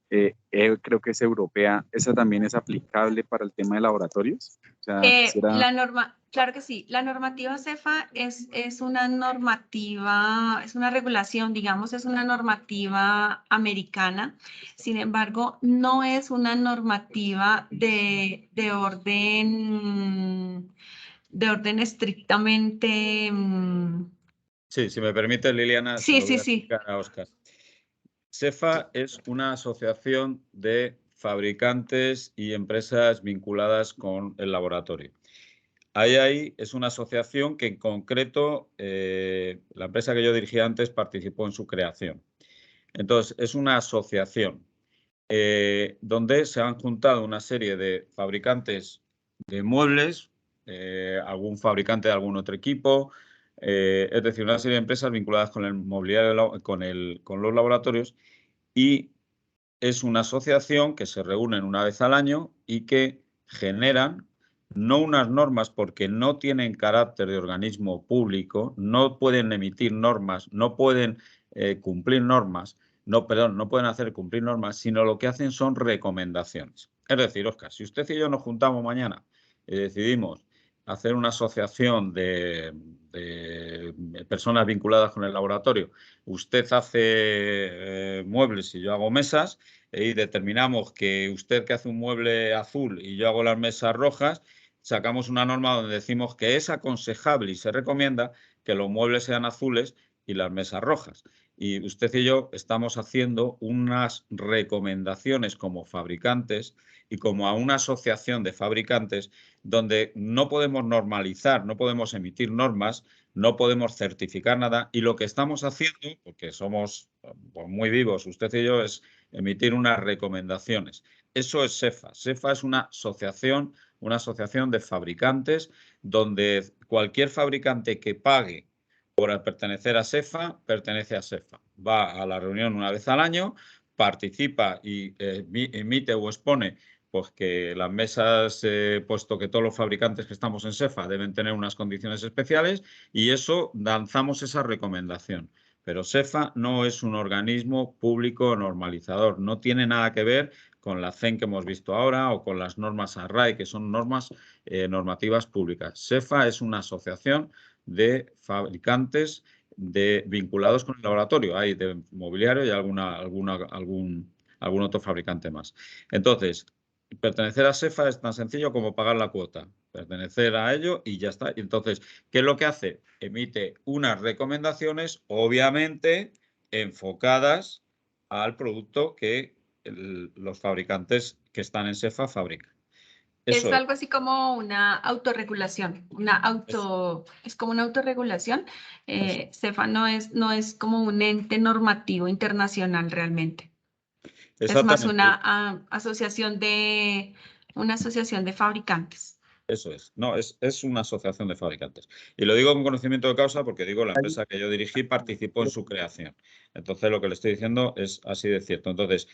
creo que es europea. ¿Esa también es aplicable para el tema de laboratorios? O sea, Claro que sí. La normativa CEPA es una normativa, es una regulación, digamos, es una normativa americana. Sin embargo, no es una normativa de orden estrictamente... Sí, si me permite, Liliana, se lo voy a explicar a Óscar. CEFA es una asociación de fabricantes y empresas vinculadas con el laboratorio. Ahí es una asociación que en concreto la empresa que yo dirigía antes participó en su creación. Entonces, es una asociación donde se han juntado una serie de fabricantes de muebles, algún fabricante de algún otro equipo, es decir, una serie de empresas vinculadas con el mobiliario, con los laboratorios, y es una asociación que se reúnen una vez al año y que generan no unas normas porque no tienen carácter de organismo público, no pueden emitir normas, no pueden cumplir normas, no pueden hacer cumplir normas, sino lo que hacen son recomendaciones. Es decir, Óscar, si usted y yo nos juntamos mañana y decidimos hacer una asociación de personas vinculadas con el laboratorio, usted hace muebles y yo hago mesas, y determinamos que usted que hace un mueble azul y yo hago las mesas rojas, sacamos una norma donde decimos que es aconsejable y se recomienda que los muebles sean azules y las mesas rojas. Y usted y yo estamos haciendo unas recomendaciones como fabricantes y como a una asociación de fabricantes donde no podemos normalizar, no podemos emitir normas, no podemos certificar nada, y lo que estamos haciendo, porque somos muy vivos, usted y yo, es emitir unas recomendaciones. Eso es SEFA. SEFA es una asociación de fabricantes donde cualquier fabricante que pague por pertenecer a SEFA, pertenece a SEFA. Va a la reunión una vez al año, participa y emite o expone pues que las mesas, puesto que todos los fabricantes que estamos en SEFA deben tener unas condiciones especiales, y eso lanzamos esa recomendación. Pero SEFA no es un organismo público normalizador, no tiene nada que ver con la CEN que hemos visto ahora o con las normas ARRAE, que son normas normativas públicas. SEFA es una asociación de fabricantes vinculados con el laboratorio. Hay de mobiliario y algún otro fabricante más. Entonces, pertenecer a SEFA es tan sencillo como pagar la cuota, pertenecer a ello y ya está. Y entonces, ¿qué es lo que hace? Emite unas recomendaciones, obviamente enfocadas al producto que los fabricantes que están en SEFA fabrican. Es algo así como una autorregulación, es como una autorregulación. SEFA no es como un ente normativo internacional realmente. Es más una asociación de fabricantes. Eso es. No, es una asociación de fabricantes. Y lo digo con conocimiento de causa porque digo, la empresa que yo dirigí participó en su creación. Entonces, lo que le estoy diciendo es así de cierto. Entonces,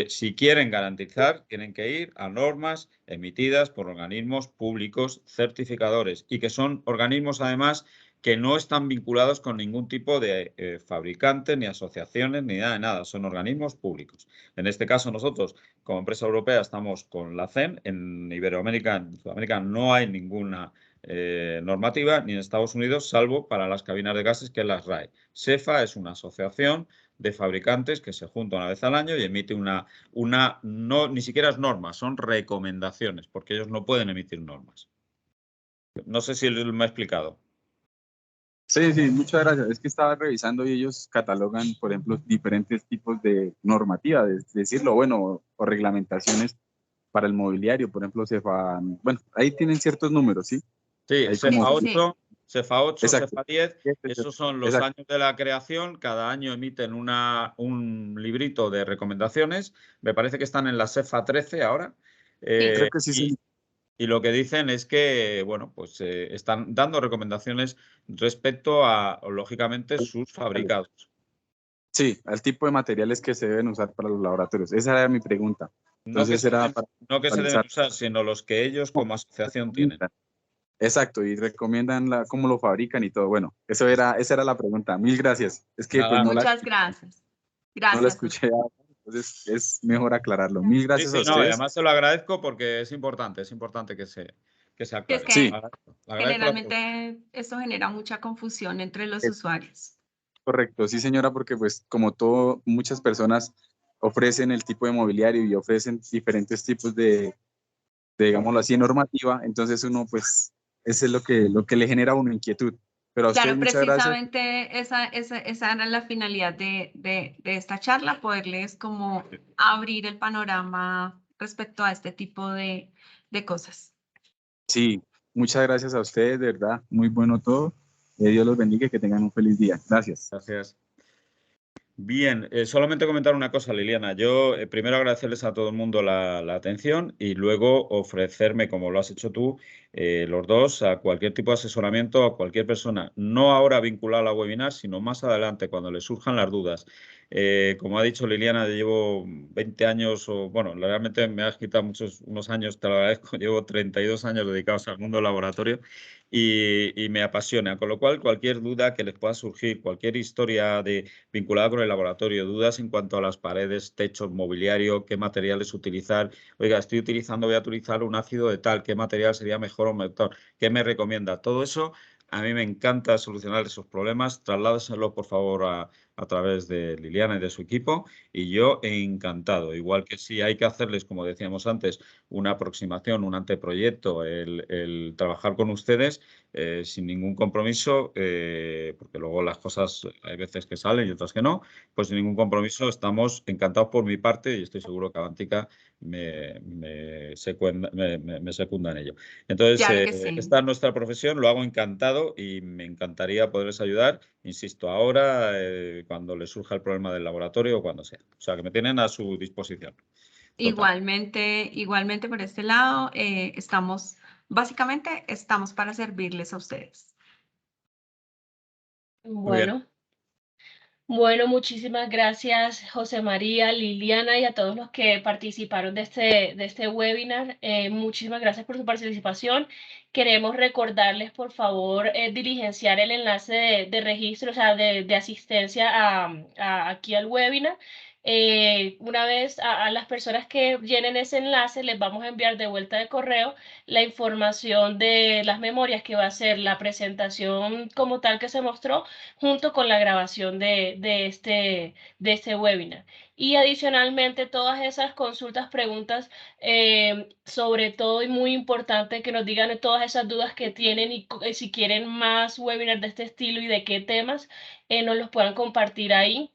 si quieren garantizar, tienen que ir a normas emitidas por organismos públicos certificadores y que son organismos, además, que no están vinculados con ningún tipo de fabricantes, ni asociaciones, ni nada de nada. Son organismos públicos. En este caso, nosotros, como empresa europea, estamos con la CEN. En Iberoamérica, en Sudamérica, no hay ninguna normativa, ni en Estados Unidos, salvo para las cabinas de gases, que es la RAE. SEFA es una asociación de fabricantes que se junta una vez al año y emite ni siquiera es normas, son recomendaciones, porque ellos no pueden emitir normas. No sé si me he explicado. Sí, muchas gracias. Es que estaba revisando y ellos catalogan, por ejemplo, diferentes tipos de normativa, decirlo, bueno, o reglamentaciones para el mobiliario, por ejemplo, CEFA, bueno, ahí tienen ciertos números, ¿sí? Sí, CEFA 8, CEFA 8, Exacto. CEFA 10, esos son los años de la creación, cada año emiten un librito de recomendaciones, me parece que están en la CEFA 13 ahora. Creo que sí. Y lo que dicen es que, bueno, pues están dando recomendaciones respecto a, lógicamente, sus fabricados. Sí, al tipo de materiales que se deben usar para los laboratorios. Esa era mi pregunta. Entonces no que se deben usar, sino los que ellos como asociación tienen. Exacto, y recomiendan cómo lo fabrican y todo. Bueno, esa era la pregunta. Mil gracias. Es que pues, muchas gracias. No la escuché, entonces es mejor aclararlo. Mil gracias a ustedes. No, además se lo agradezco porque es importante que se aclare. Es que generalmente esto genera mucha confusión entre los usuarios. Correcto, sí señora, porque pues como muchas personas ofrecen el tipo de mobiliario y ofrecen diferentes tipos de digámoslo así, normativa, entonces uno pues eso es lo que le genera a uno inquietud. Pero a claro, ustedes, precisamente esa era la finalidad de esta charla, poderles como abrir el panorama respecto a este tipo de cosas. Sí, muchas gracias a ustedes, de verdad, muy bueno todo. Dios los bendiga y que tengan un feliz día. Gracias. Gracias. Bien, solamente comentar una cosa, Liliana. Yo primero agradecerles a todo el mundo la atención y luego ofrecerme, como lo has hecho tú, los dos, a cualquier tipo de asesoramiento, a cualquier persona, no ahora vinculada a la webinar, sino más adelante, cuando les surjan las dudas. Como ha dicho Liliana, yo llevo 20 años, o bueno, realmente me has quitado unos años, te lo agradezco, llevo 32 años dedicados al mundo del laboratorio y me apasiona, con lo cual cualquier duda que les pueda surgir, cualquier historia vinculada con el laboratorio, dudas en cuanto a las paredes, techos, mobiliario, qué materiales utilizar, oiga, voy a utilizar un ácido de tal, qué material sería mejor o mejor, qué me recomienda, todo eso. A mí me encanta solucionar esos problemas. Trasládeselo, por favor, a través de Liliana y de su equipo. Y yo encantado. Igual que si hay que hacerles, como decíamos antes, una aproximación, un anteproyecto, el trabajar con ustedes sin ningún compromiso, porque luego las cosas hay veces que salen y otras que no, pues sin ningún compromiso estamos encantados por mi parte y estoy seguro que Avantika me secunda en ello. Entonces, Claro que sí. esta es nuestra profesión, lo hago encantado y me encantaría poderles ayudar, insisto, ahora, cuando les surja el problema del laboratorio o cuando sea. O sea, que me tienen a su disposición. Total. Igualmente por este lado, básicamente estamos para servirles a ustedes. Muy bien. Bueno, muchísimas gracias José María, Liliana y a todos los que participaron de este webinar. Muchísimas gracias por su participación. Queremos recordarles, por favor, diligenciar el enlace de registro, o sea, de asistencia aquí al webinar. Una vez a las personas que llenen ese enlace, les vamos a enviar de vuelta de correo la información de las memorias que va a ser la presentación como tal que se mostró, junto con la grabación de este webinar. Y adicionalmente, todas esas consultas, preguntas, sobre todo y muy importante que nos digan todas esas dudas que tienen y si quieren más webinars de este estilo y de qué temas, nos los puedan compartir ahí.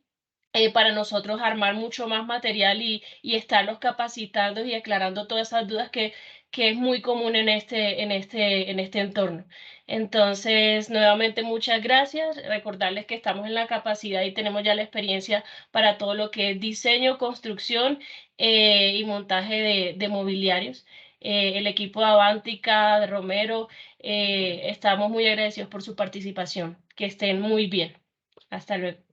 Para nosotros armar mucho más material y estarlos capacitando y aclarando todas esas dudas que es muy común en este entorno. Entonces, nuevamente, muchas gracias. Recordarles que estamos en la capacidad y tenemos ya la experiencia para todo lo que es diseño, construcción y montaje de mobiliarios. El equipo de Avantika, de Romero, estamos muy agradecidos por su participación. Que estén muy bien. Hasta luego.